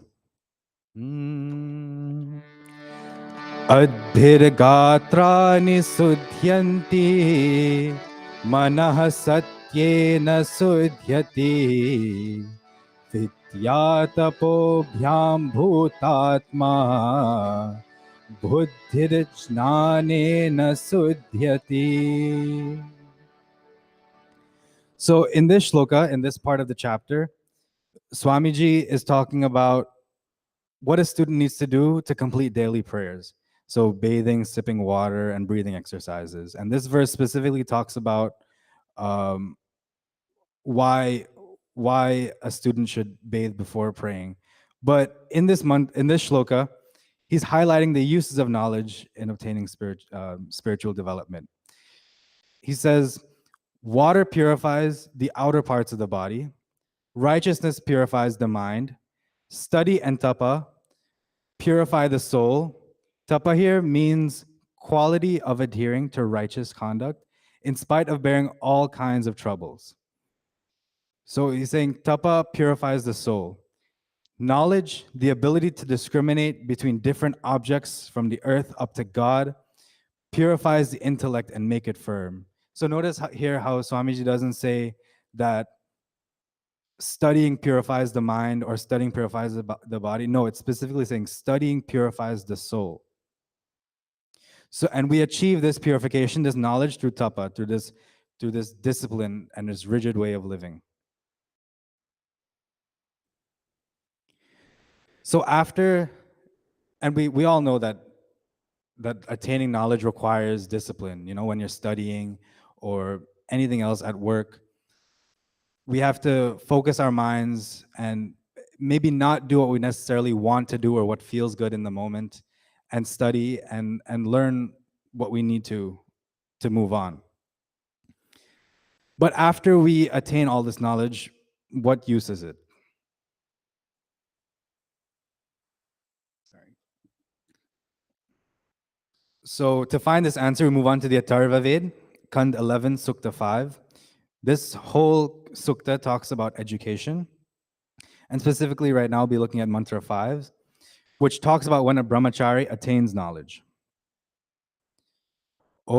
S3: Adbhirgatrani sudhyanti manah satyena sudhyati vidyatapobhyam bhutatma buddhirjnanena sudhyati. So in this shloka, in this part of the chapter, Swamiji is talking about what a student needs to do to complete daily prayers. So bathing, sipping water, and breathing exercises. And this verse specifically talks about um, why a student should bathe before praying. But in this shloka, he's highlighting the uses of knowledge in obtaining spiritual development. He says, water purifies the outer parts of the body. Righteousness purifies the mind. Study and tapa purify the soul. Tapa here means quality of adhering to righteous conduct in spite of bearing all kinds of troubles. So he's saying tapa purifies the soul. Knowledge, the ability to discriminate between different objects from the earth up to God, purifies the intellect and make it firm. So notice here how Swamiji doesn't say that studying purifies the mind or studying purifies the body. No, it's specifically saying studying purifies the soul. So, and we achieve this purification, this knowledge through tapa, through this discipline and this rigid way of living. So after, and we all know that attaining knowledge requires discipline. You know, when you're studying or anything else at work, we have to focus our minds and maybe not do what we necessarily want to do or what feels good in the moment, and study and learn what we need to move on. But after we attain all this knowledge, what use is it? Sorry. So to find this answer, we move on to the Atharva Ved, Kand 11, Sukta 5. This whole sukta talks about education. And specifically right now, I'll be looking at mantra 5, which talks about when a brahmachari attains knowledge. Om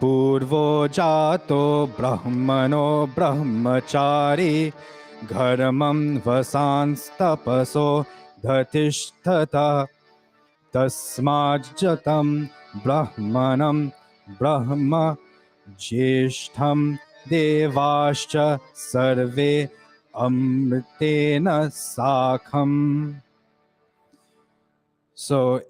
S3: Purvo Jato Brahmano Brahmachari Gharamam Vasans Tapaso Dhatishtata Tasmajjatam Brahmanam Brahma Jeshtham Devascha Sarve Amritena Sakham. So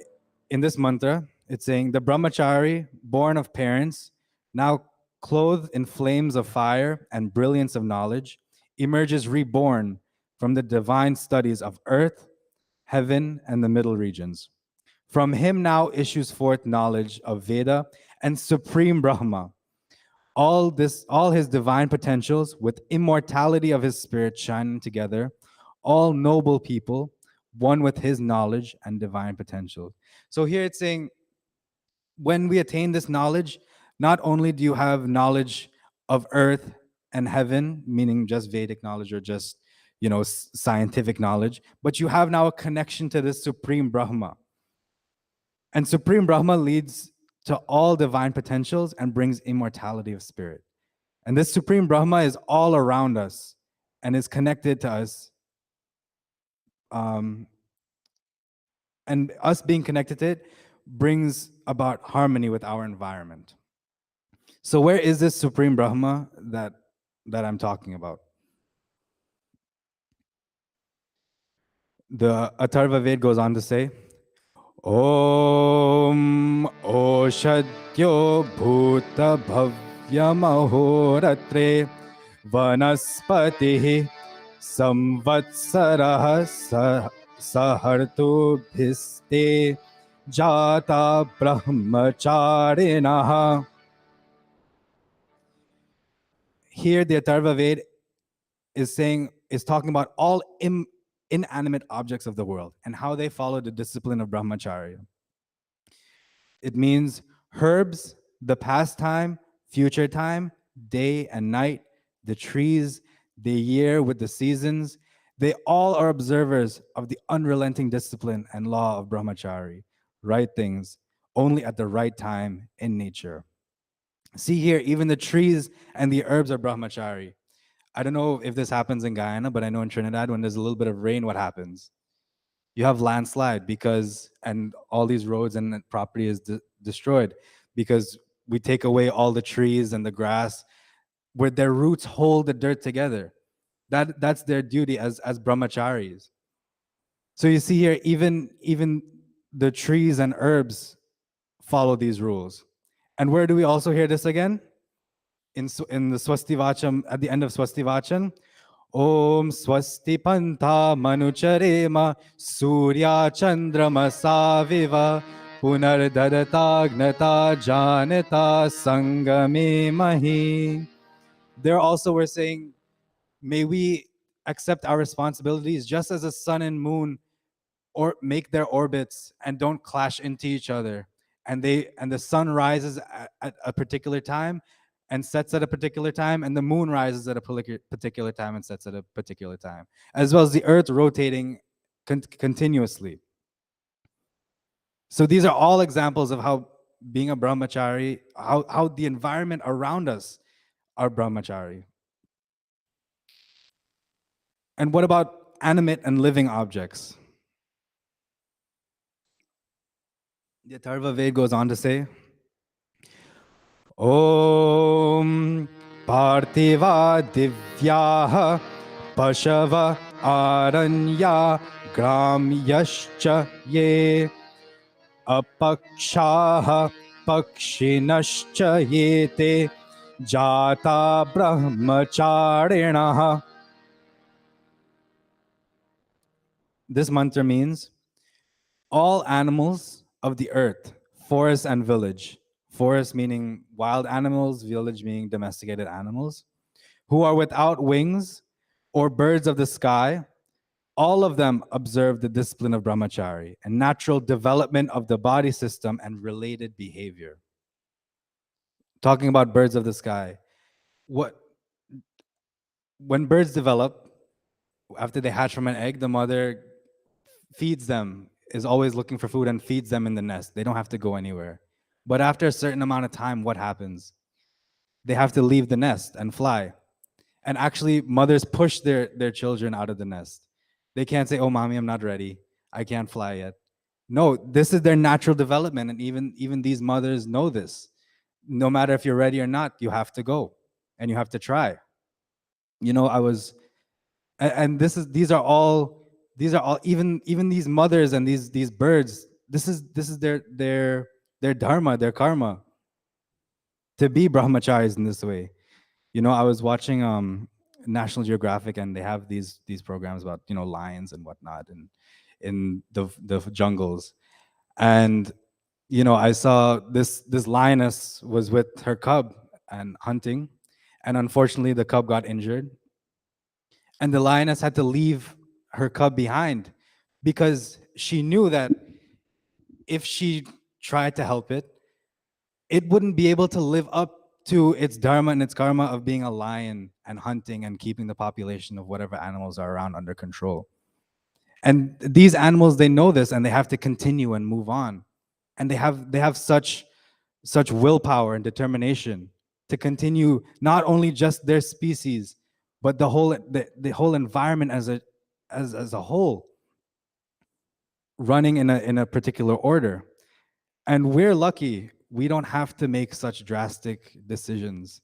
S3: in this mantra, it's saying the brahmachari, born of parents, now clothed in flames of fire and brilliance of knowledge, emerges reborn from the divine studies of earth, heaven, and the middle regions. From him now issues forth knowledge of Veda and supreme Brahma. All his divine potentials with immortality of his spirit shining together, all noble people, one with his knowledge and divine potential. So here it's saying, when we attain this knowledge, not only do you have knowledge of earth and heaven, meaning just Vedic knowledge or just, scientific knowledge, but you have now a connection to this supreme Brahma. And supreme Brahma leads to all divine potentials and brings immortality of spirit. And this supreme Brahma is all around us and is connected to us. And us being connected to it brings about harmony with our environment. So where is this supreme Brahma that I'm talking about? The Atharva Ved goes on to say, Om Oshadyo Bhuta Bhavya Mahoratre Vanaspati Samvatsarah Sahartu Bhiste Jata Brahmacharinaha. Here the Atharva Ved is talking about all inanimate objects of the world and how they follow the discipline of brahmacharya. It means herbs, the past time, future time, day and night, the trees, the year with the seasons, They all are observers of the unrelenting discipline and law of brahmachari, right things only at the right time in nature. See here, even the trees and the herbs are brahmachari. I don't know if this happens in Guyana, but I know in Trinidad, when there's a little bit of rain, what happens? You have landslide because, and all these roads and property is destroyed because we take away all the trees and the grass where their roots hold the dirt together. That's their duty as brahmacharis. So you see here, even the trees and herbs follow these rules. And where do we also hear this again? In the Swastivacham, at the end of Swastivacham, Om Swasti Panta Manucharema Surya Chandrama Saviva Punar Dadatagnata Janata Sangame Mahi. There also we're saying, may we accept our responsibilities just as the sun and moon or make their orbits and don't clash into each other. And the sun rises at a particular time and sets at a particular time, and the moon rises at a particular time and sets at a particular time, as well as the earth rotating continuously. So these are all examples of how being a brahmachari, how the environment around us are brahmachari. And what about animate and living objects? The Atharva Ved goes on to say, Om Parthiva Divyaha Pashava Aranya Gramyascha Ye Apakshaha Pakshinascha Yete Jata Brahmacharinaha. This mantra means all animals of the earth, forest and village, forest meaning wild animals, village meaning domesticated animals, who are without wings, or birds of the sky, all of them observe the discipline of brahmachari and natural development of the body system and related behavior. Talking about birds of the sky, when birds develop, after they hatch from an egg, the mother feeds them, is always looking for food and feeds them in the nest. They don't have to go anywhere. But after a certain amount of time, what happens? They have to leave the nest and fly. And actually, mothers push their children out of the nest. They can't say, oh, mommy, I'm not ready. I can't fly yet. No, this is their natural development. And even these mothers know this. No matter if you're ready or not, you have to go and you have to try. You know, and these are all even these mothers and these birds, this is their dharma, their karma, to be brahmacharis in this way. You know, I was watching National Geographic, and they have these programs about, you know, lions and whatnot and in the jungles. And you know, I saw this lioness was with her cub and hunting, and unfortunately the cub got injured, and the lioness had to leave her cub behind because she knew that if she tried to help it, it wouldn't be able to live up to its dharma and its karma of being a lion and hunting and keeping the population of whatever animals are around under control. And these animals, they know this, and they have to continue and move on. And they have such willpower and determination to continue not only just their species, but the whole environment as a whole, running in a particular order. And we're lucky we don't have to make such drastic decisions.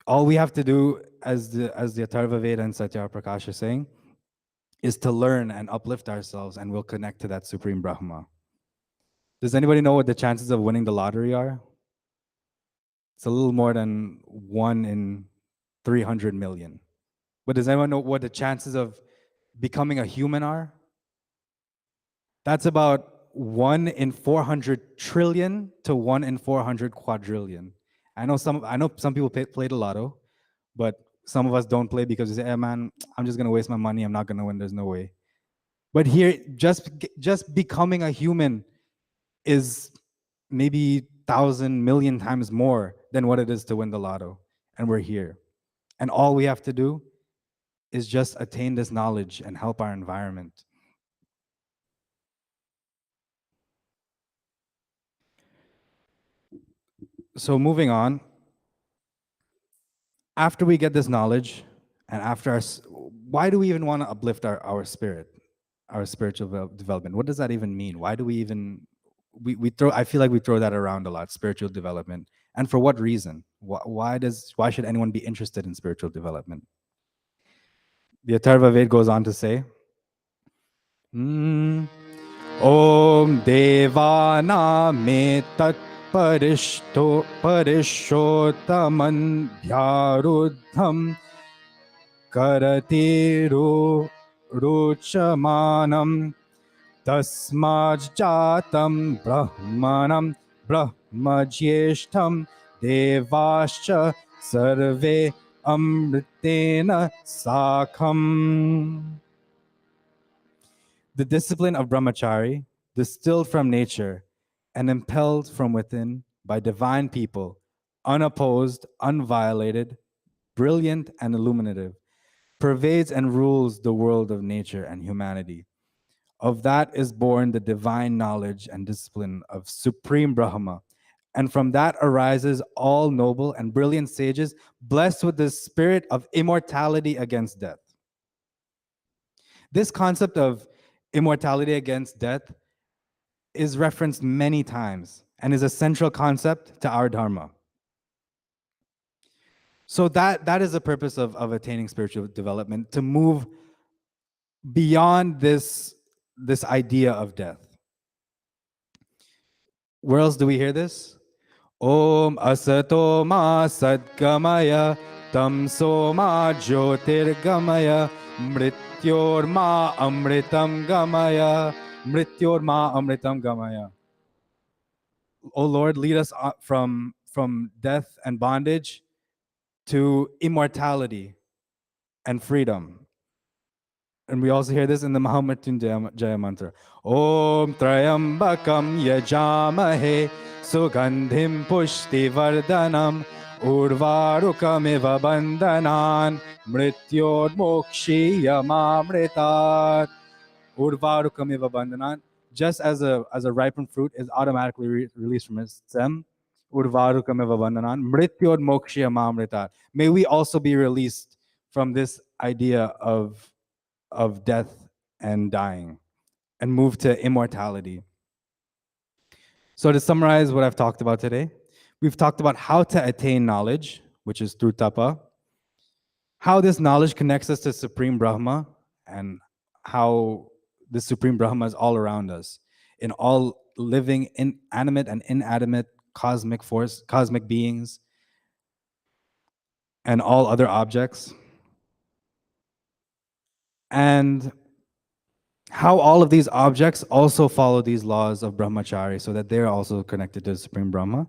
S3: All we have to do, as the Atharva Veda and Satya Prakash are saying, is to learn and uplift ourselves, and we'll connect to that Supreme Brahma. Does anybody know what the chances of winning the lottery are? It's a little more than 1 in 300 million. But does anyone know what the chances of becoming a human are? That's about 1 in 400 trillion to 1 in 400 quadrillion. I know some people play the lotto, but some of us don't play because we say, hey man, I'm just gonna waste my money, I'm not gonna win, there's no way. But here, just becoming a human is maybe 1,000 million times more than what it is to win the lotto. And we're here. And all we have to do is just attain this knowledge and help our environment. So moving on, after we get this knowledge and after why do we even want to uplift our spirit, our spiritual development? What does that even mean? Why do we even we throw, I feel like we throw that around a lot, spiritual development. And for what reason? Why should anyone be interested in spiritual development? The Atharva Ved goes on to say, Om Devana tat Parishotaman Dhyaruddham Karatiru Ruchamanam Tasmajjatam Brahmanam Brahmajyeshtham Devascha Sarve Amritena Sakham. The discipline of brahmachari, distilled from nature and impelled from within by divine people, unopposed, unviolated, brilliant, and illuminative, pervades and rules the world of nature and humanity. Of that is born the divine knowledge and discipline of Supreme Brahma. And from that arises all noble and brilliant sages, blessed with the spirit of immortality against death. This concept of immortality against death is referenced many times and is a central concept to our dharma. So that is the purpose of attaining spiritual development, to move beyond this idea of death. Where else do we hear this? Om asato ma sadgamaya tamso ma jyotirgamaya mrityor ma amritam gamaya mrityor ma amritam gamaya. O Lord, lead us from death and bondage to immortality and freedom. And we also hear this in the Mahamrityunjaya mantra. Om Trayambakam Yajamahe Sugandhim Pushti Vardhanam Urvarukamiva Bandhanan Mrityor Mokshi Yamamritat. Urvarukamiva Bandhanan. Just as a ripened fruit is automatically released from its stem. Urvarukamiva Bandhanan Mrityor Mokshi Yamamritat. May we also be released from this idea of death and dying and move to immortality. So to summarize what I've talked about today, we've talked about how to attain knowledge, which is through tapa, how this knowledge connects us to Supreme Brahma, and how the Supreme Brahma is all around us, in all living, inanimate and inanimate cosmic force, cosmic beings, and all other objects. And how all of these objects also follow these laws of brahmachari, so that they're also connected to the Supreme Brahma.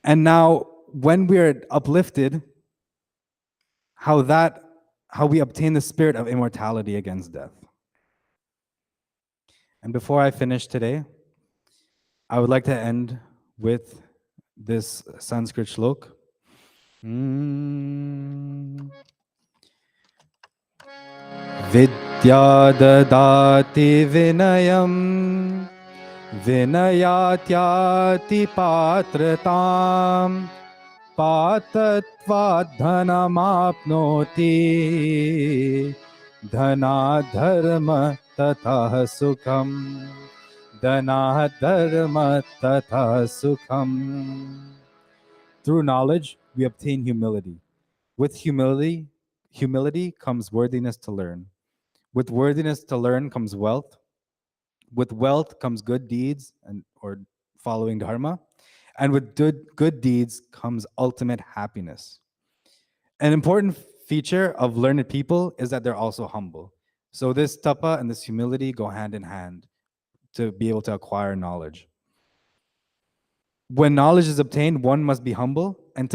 S3: And now, when we're uplifted, how we obtain the spirit of immortality against death. And before I finish today, I would like to end with this Sanskrit shlok. Vidya dadati vinayam Vinayatyati patratam patatva dhanamapnoti dhana dharma tatha sukham dhana dharma tatha sukham. Through knowledge, we obtain humility. With humility comes worthiness to learn. With worthiness to learn comes wealth. With wealth comes good deeds or following dharma. And with good deeds comes ultimate happiness. An important feature of learned people is that they're also humble. So this tapa and this humility go hand in hand to be able to acquire knowledge. When knowledge is obtained, one must be humble, and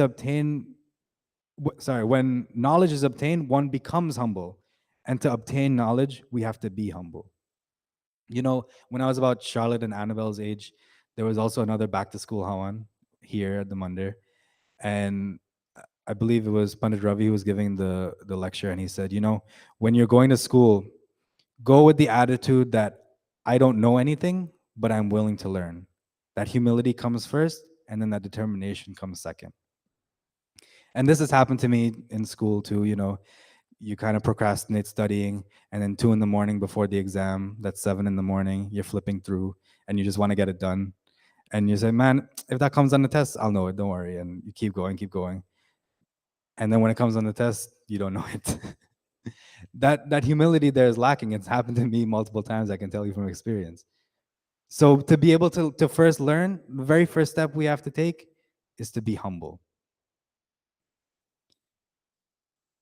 S3: when knowledge is obtained, one becomes humble. And to obtain knowledge, we have to be humble. You know, when I was about Charlotte and Annabelle's age, there was also another back to school Hawan here at the Mandir. And I believe it was Pandit Ravi who was giving the lecture, and he said, you know, when you're going to school, go with the attitude that I don't know anything, but I'm willing to learn. That humility comes first, and then that determination comes second. And this has happened to me in school too. You know, you kind of procrastinate studying, and then 2 in the morning before the exam, that's 7 in the morning, you're flipping through, and you just want to get it done. And you say, man, if that comes on the test, I'll know it, don't worry. And you keep going, keep going. And then when it comes on the test, you don't know it. that humility there is lacking. It's happened to me multiple times, I can tell you from experience. So to be able to first learn, the very first step we have to take is to be humble.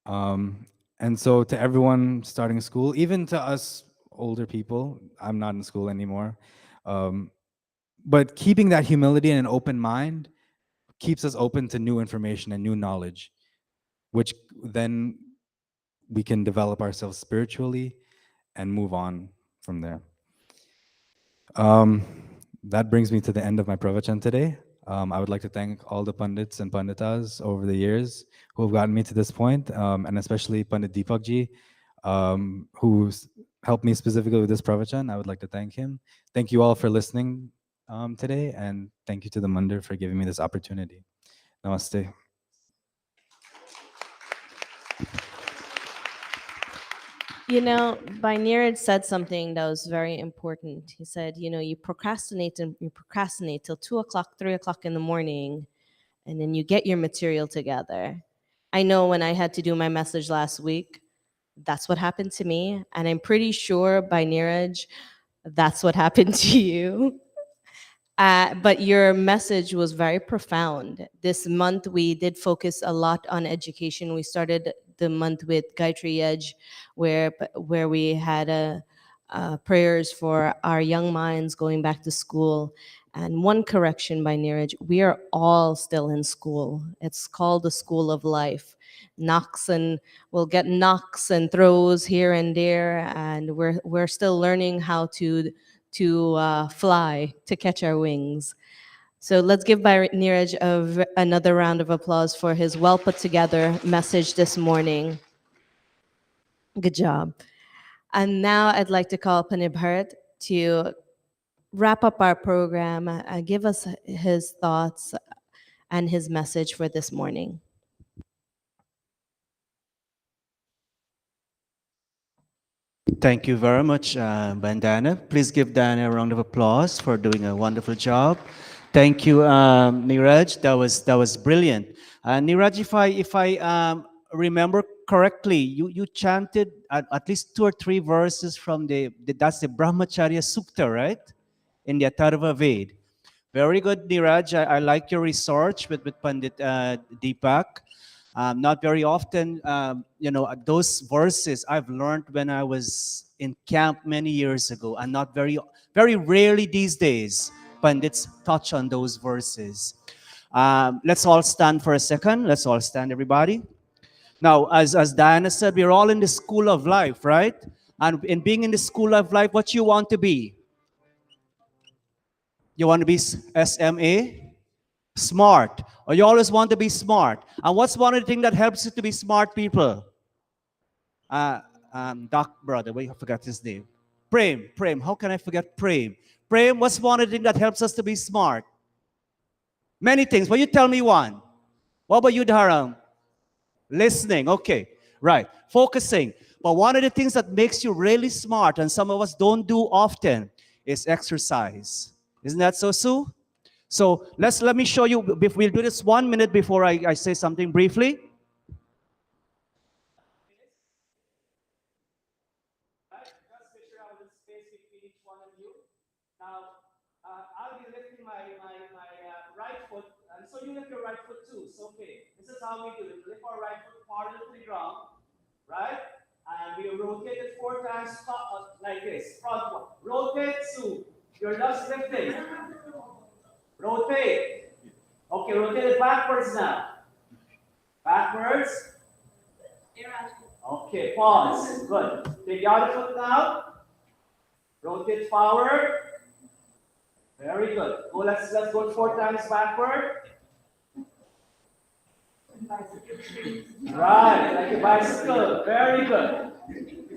S3: And so to everyone starting school, even to us older people, I'm not in school anymore, but keeping that humility and an open mind keeps us open to new information and new knowledge, which then we can develop ourselves spiritually and move on from there. That brings me to the end of my pravachan today. I would like to thank all the Pandits and Panditas over the years who have gotten me to this point, and especially Pandit Deepak ji, who's helped me specifically with this pravachan. I would like to thank him. Thank you all for listening today, and thank you to the Mandir for giving me this opportunity. Namaste.
S1: You know, Neeraj said something that was very important. He said, you know, you procrastinate till 2 o'clock, 3 o'clock in the morning, and then you get your material together. I know when I had to do my message last week, that's what happened to me. And I'm pretty sure by Neeraj, that's what happened to you. But your message was very profound. This month, we did focus a lot on education. We started the month with Gayatri Edge, where we had prayers for our young minds going back to school. And one correction by Neeraj, we are all still in school. It's called the school of life. Knocks and we'll get knocks and throws here and there, and we're still learning how to fly, to catch our wings. So let's give Neeraj another round of applause for his well put together message this morning. Good job. And now I'd like to call Panib Bharat to wrap up our program, give us his thoughts and his message for this morning.
S2: Thank you very much, Bandana. Please give Diana a round of applause for doing a wonderful job. Thank you, Neeraj. That was brilliant. Neeraj, if I remember correctly, you chanted at least 2 or 3 verses from that's the Brahmacharya Sukta, right? In the Atharva Ved. Very good, Neeraj. I like your research with Pandit Deepak. Not very often, you know, those verses I've learned when I was in camp many years ago, and not very rarely these days, Pandits touch on those verses. Let's all stand for a second. Let's all stand, everybody. Now, as Diana said, we're all in the school of life, right? And in being in the school of life, what you want to be? You want to be SMA? Smart. Or you always want to be smart. And what's one of the things that helps you to be smart, people? Doc brother, wait, I forgot his name. Prem. How can I forget Prem? Prem, what's one of the things that helps us to be smart? Many things. Well, you tell me one. What about you, Dharam? Listening. Okay. Right. Focusing. But one of the things that makes you really smart, and some of us don't do often, is exercise. Isn't that so, Sue? So let me show you. We'll do this 1 minute before I say something briefly. I'll be lifting my right foot, and so you lift your right foot too. So, okay, this is how we do it. Lift our right foot farther to the ground, right? And we rotate it 4 times like this. Front one. Rotate, Sue. You're just lifting. Rotate. Okay, rotate it backwards now. Backwards. Okay, pause. Good. Take the other foot now. Rotate forward. Very good. Let's go 4 times backward. Right, like a bicycle. Very good.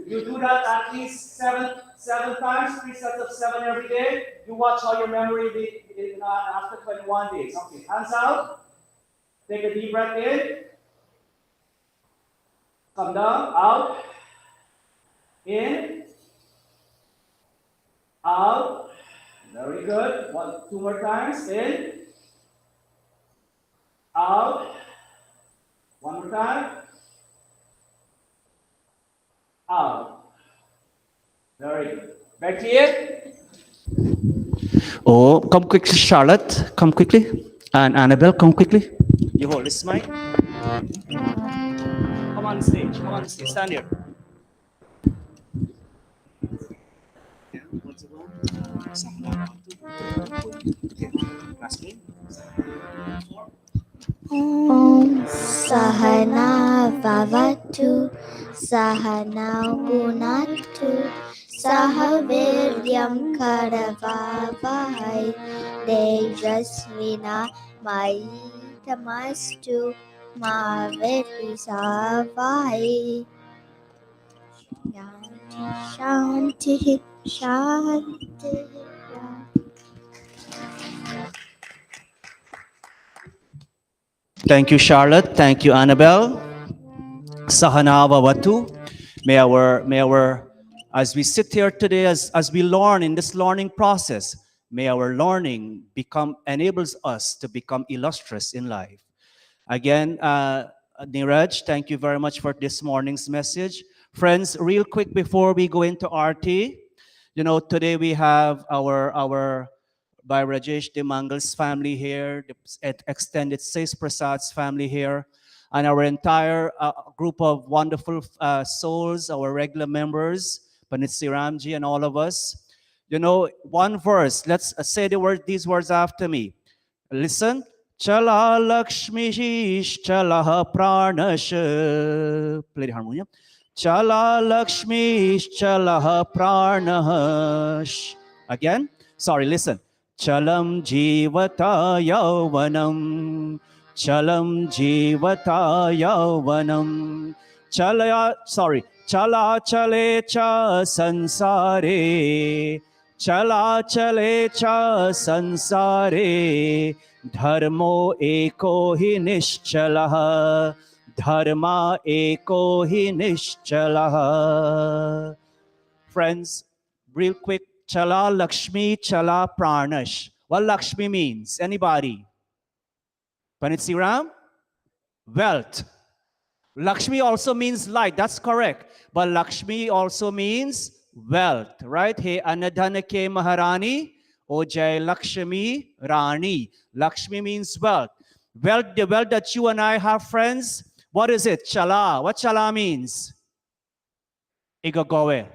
S2: You do that at least seven times, 3 sets of 7 every day. You watch how your memory after 21 days. Okay, hands out. Take a deep breath in. Come down, out, in, out. Very good. Two more times. In, out. One more time. Out. Very good. Back to you. Oh, come quickly, Charlotte. Come quickly. And Annabelle, come quickly. You hold this mic. Come on stage. Come on stage. Stand here. What's it last name?
S5: Om Sahana Vavatu Sahana Punatu Sahaviryam Karavavai Tejasvina Maitamastu Maverisavai Shanti Shanti.
S2: Thank you, Charlotte. Thank you, Annabelle. Sahana Vavatu. As we sit here today, as we learn in this learning process, may our learning enables us to become illustrious in life. Again, Niraj, thank you very much for this morning's message. Friends, real quick before we go into RT, today we have our by Rajesh Demangal's family here, the extended Sais Prasad's family here, and our entire group of wonderful souls, our regular members, Panit Siramji and all of us. One verse, let's say these words after me. Listen. Chala Lakshmi Chala Pranash. Play the harmonium. Chala Lakshmi Chala Pranash. Again. Sorry, listen. Chalam Jivata Yauvanam. Chalam Jivata Yauvanam. Chala Chale Cha Sansare. Chala Chale Cha Sansare. Dharmo eko hi nishchalah. Dharma eko hi nishchalah. Friends, real quick, Chala Lakshmi, Chala Pranash. What Lakshmi means? Anybody? Panit Siram? Wealth. Lakshmi also means light. That's correct. But Lakshmi also means wealth, right? Hey, Anadhana ke Maharani, O Jai Lakshmi Rani. Lakshmi means wealth. Wealth, the wealth that you and I have, friends, what is it? Chala. What chala means? Igagowe.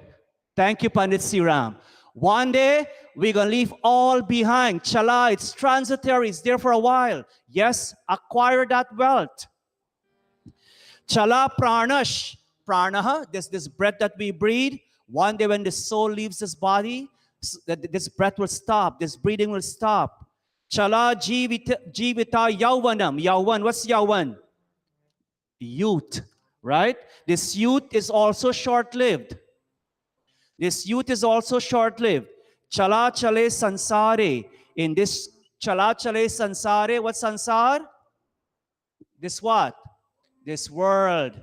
S2: Thank you, Pandit Siram. One day, we're going to leave all behind. Chala, it's transitory. It's there for a while. Yes, acquire that wealth. Chala Pranash. Pranaha, this breath that we breathe. One day when the soul leaves this body, this breath will stop. This breathing will stop. Chala Jivita Yauvanam. Yauvan, what's Yauvan? Youth, right? This youth is also short-lived. This youth is also short-lived. Chala Chale Sansare. In this Chala Chale Sansare, what Sansar? This what? This world.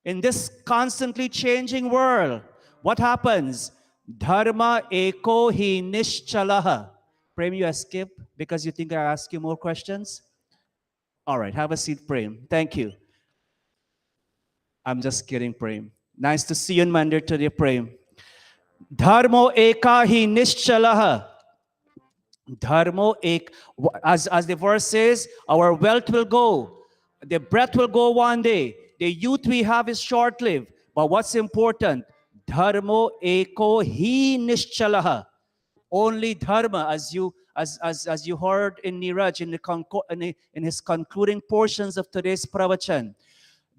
S2: In this constantly changing world, what happens? Dharma eko hi nishchalaha. Prem, you escape because you think I ask you more questions? All right, have a seat, Prem. Thank you. I'm just kidding, Prem. Nice to see you in Mandir today, Prem. Dharmo eka hi nishchalaha. Dharmo ek. As the verse says, our wealth will go. The breath will go one day. The youth we have is short-lived. But what's important? Dharmo eko hi nishchalaha. Only dharma, as you heard in Niraj in his concluding portions of today's pravachan,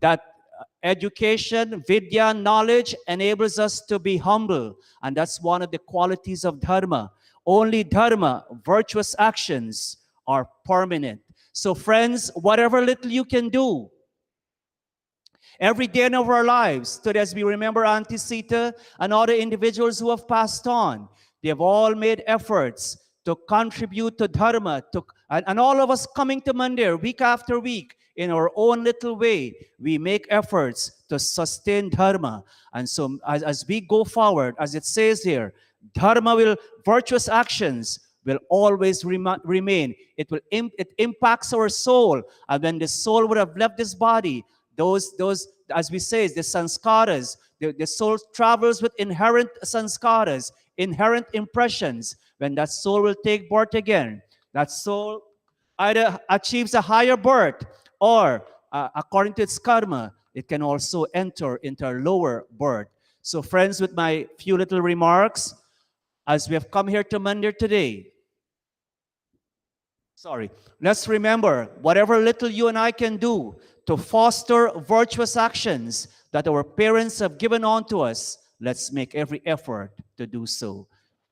S2: that education, vidya, knowledge enables us to be humble, and that's one of the qualities of dharma. Only dharma, virtuous actions, are permanent. So friends, whatever little you can do, every day of our lives. Today, as we remember Auntie Sita and other individuals who have passed on, they have all made efforts to contribute to Dharma, and all of us coming to Mandir week after week in our own little way, we make efforts to sustain Dharma. And so as we go forward, as it says here, virtuous actions will always remain. It impacts our soul. And when the soul would have left this body, those as we say, the sanskaras, the soul travels with inherent sanskaras, inherent impressions. When that soul will take birth again, that soul either achieves a higher birth or, according to its karma, it can also enter into a lower birth. So friends, with my few little remarks, as we have come here to Mandir today, let's remember whatever little you and I can do to foster virtuous actions that our parents have given on to us, let's make every effort to do so.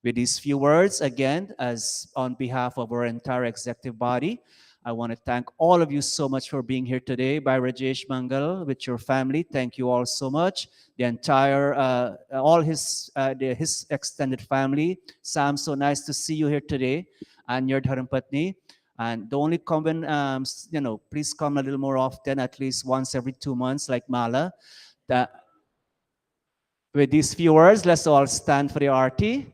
S2: With these few words, again, as on behalf of our entire executive body, I want to thank all of you so much for being here today. By Rajesh Mangal with your family, thank you all so much. The entire, all his extended family. Sam, so nice to see you here today, and your Dharmpatni. And the only comment, please come a little more often, at least once every 2 months, like Mala. With these few words, let's all stand for the arti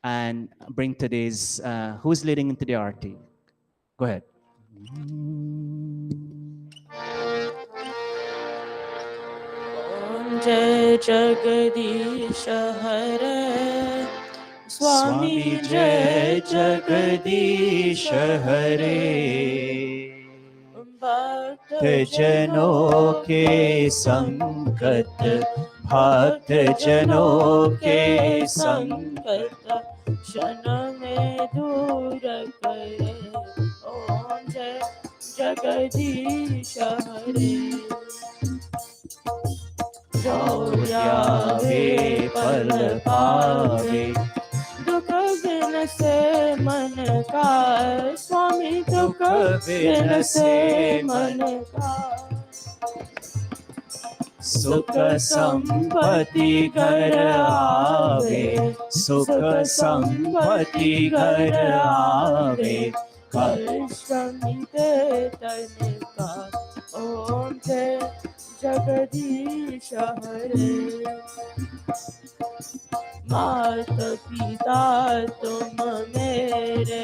S2: and bring today's, who's leading into the arti? Go ahead.
S1: Om Jai Jagadish Hare Swami Jai Jagadish Hare Bhakt Janon ke sankat Bhakt Janon ke sankat Kshan mein dur kare Om Jai Jagadish Hare जो आवे पल पावे दुख बिन से मन का स्वामी दुख बिन से मन का सुख संपत्ति घर आवे सुख संपत्ति घर आवे कष्ट मिटे तन का ओम जय जगदीश हरे मात पिता तुम मेरे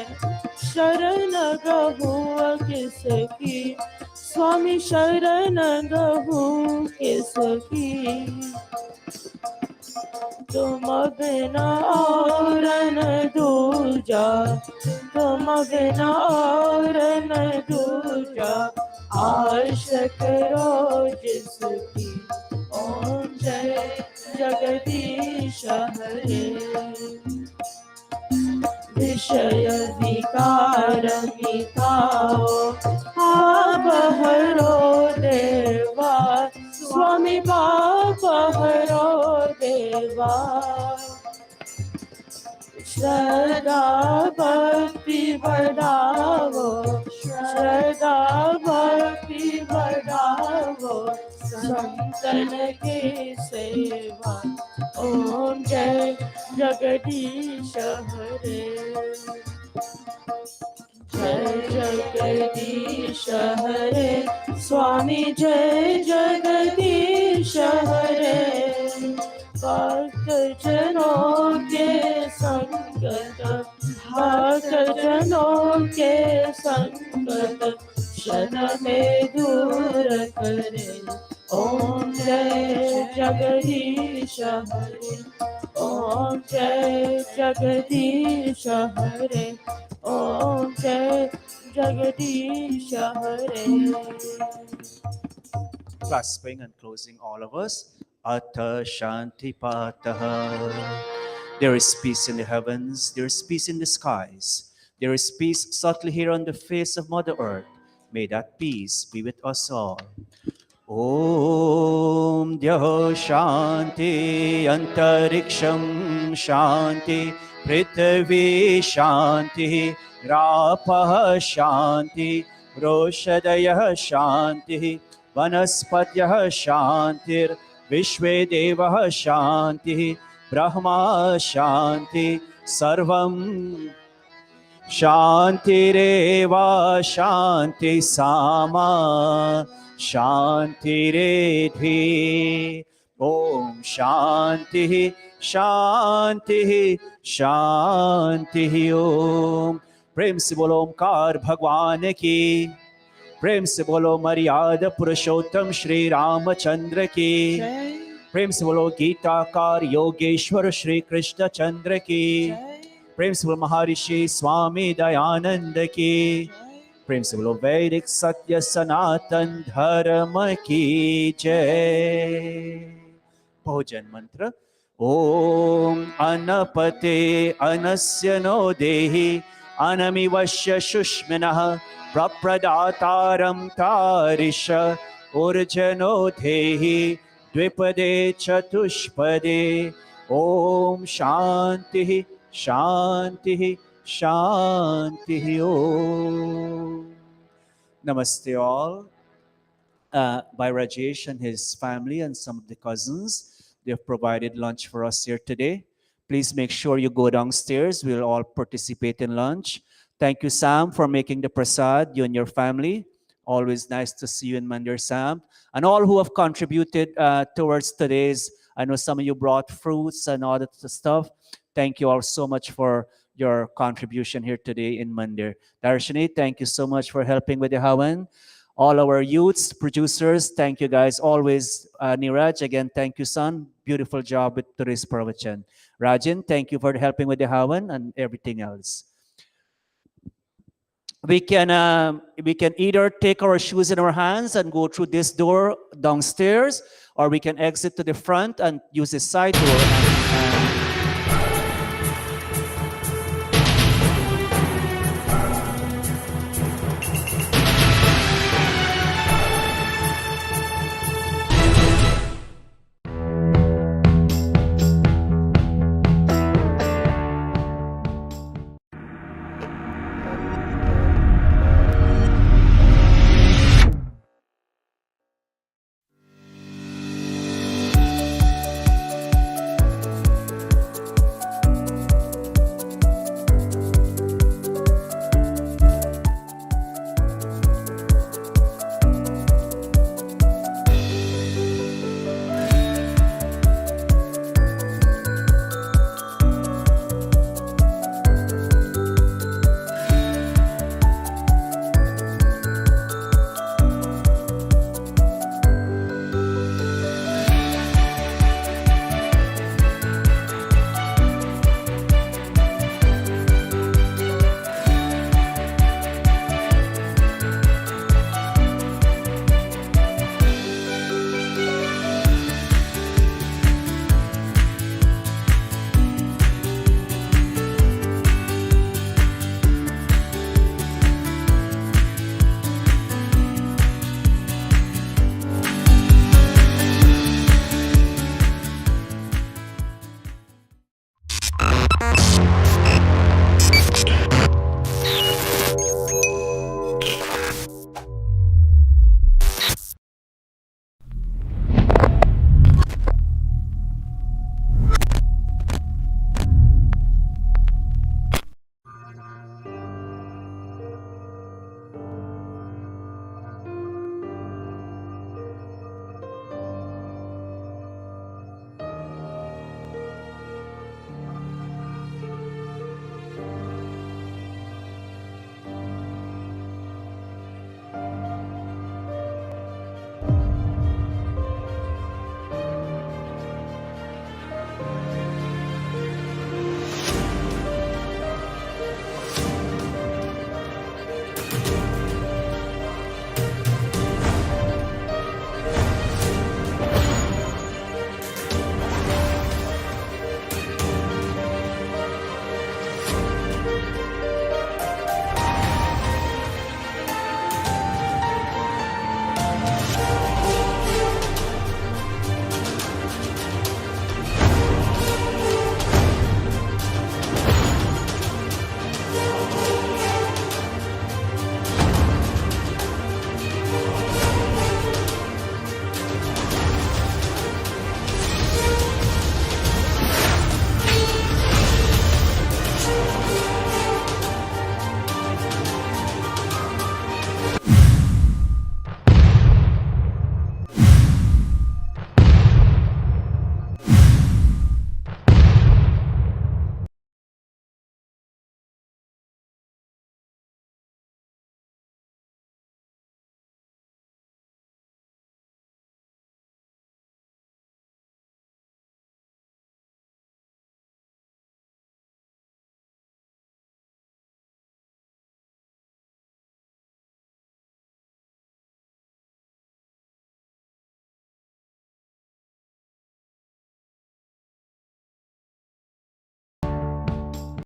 S1: शरण गहुआ किसकी स्वामी शरण गहु किसकी तुम बिना और न दूजा तुम बिना और न दूजा आशक रो जिसकी ओम जय जगदीश हरे विषय विकार मिटाओ आप हरो देवा स्वामी पाप हरो देवा श्रद्धा भक्ति बढ़ावो श्रद्धा भक्ति बढ़ावो संतन की सेवा ओम जय जगदीश हरे जय जगदीश हरे स्वामी जय जगदीश हरे भक्त जनों के संकट भक्त जनों के संकट क्षण में दूर करे ओम जय जगदीश हरे ओम जय जगदीश हरे ओम जय जगदीश हरे
S2: Clasping and closing all of us. Atha Shanti Pataha. There is peace in the heavens, there is peace in the skies, there is peace subtly here on the face of Mother Earth. May that peace be with us all. Om Dyaho Shanti Antariksham Shanti Prithvi Shanti Rapah Shanti Roshadaya Shanti वनस्पत्यः शान्तिर् विश्वे देवः शान्तिः ब्रह्मा शान्ति सर्वं शान्तिरेव शान्ति सामा शान्तिरेधि ॐ शान्तिः शान्तिः शान्तिः ॐ प्रेम से बोलो ओमकार भगवान की प्रेम से बोलो मर्यादा पुरुषोत्तम श्री रामचंद्र की
S1: जय
S2: प्रेम से बोलो गीताकार योगेश्वर श्री कृष्ण चंद्र की
S1: जय
S2: प्रेम से बोलो महर्षि स्वामी दयानंद की प्रेम से बोलो वैदिक सत्य सनातन धर्म की जय भोजन मंत्र ओम अनपते अनस्य नो देहि अनमिवश्य शुष्मिनः प्रप्रदातारं तारिष ऊर्जनो देहि द्विपदे चतुष्पदे ओम शांति शांति Shanti Om Namaste all. By Rajesh and his family and some of the cousins, they have provided lunch for us here today. Please make sure you go downstairs. We'll all participate in lunch. Thank you, Sam, for making the prasad, you and your family. Always nice to see you in Mandir, Sam. And all who have contributed towards today's, I know some of you brought fruits and all that stuff. Thank you all so much for your contribution here today in Mandir. Darshani, thank you so much for helping with the Hawan. All our youths, producers, thank you guys. Always, Niraj, again, thank you, son. Beautiful job with today's pravachan. Rajan, thank you for helping with the Hawan and everything else. We can either take our shoes in our hands and go through this door downstairs, or we can exit to the front and use the side door and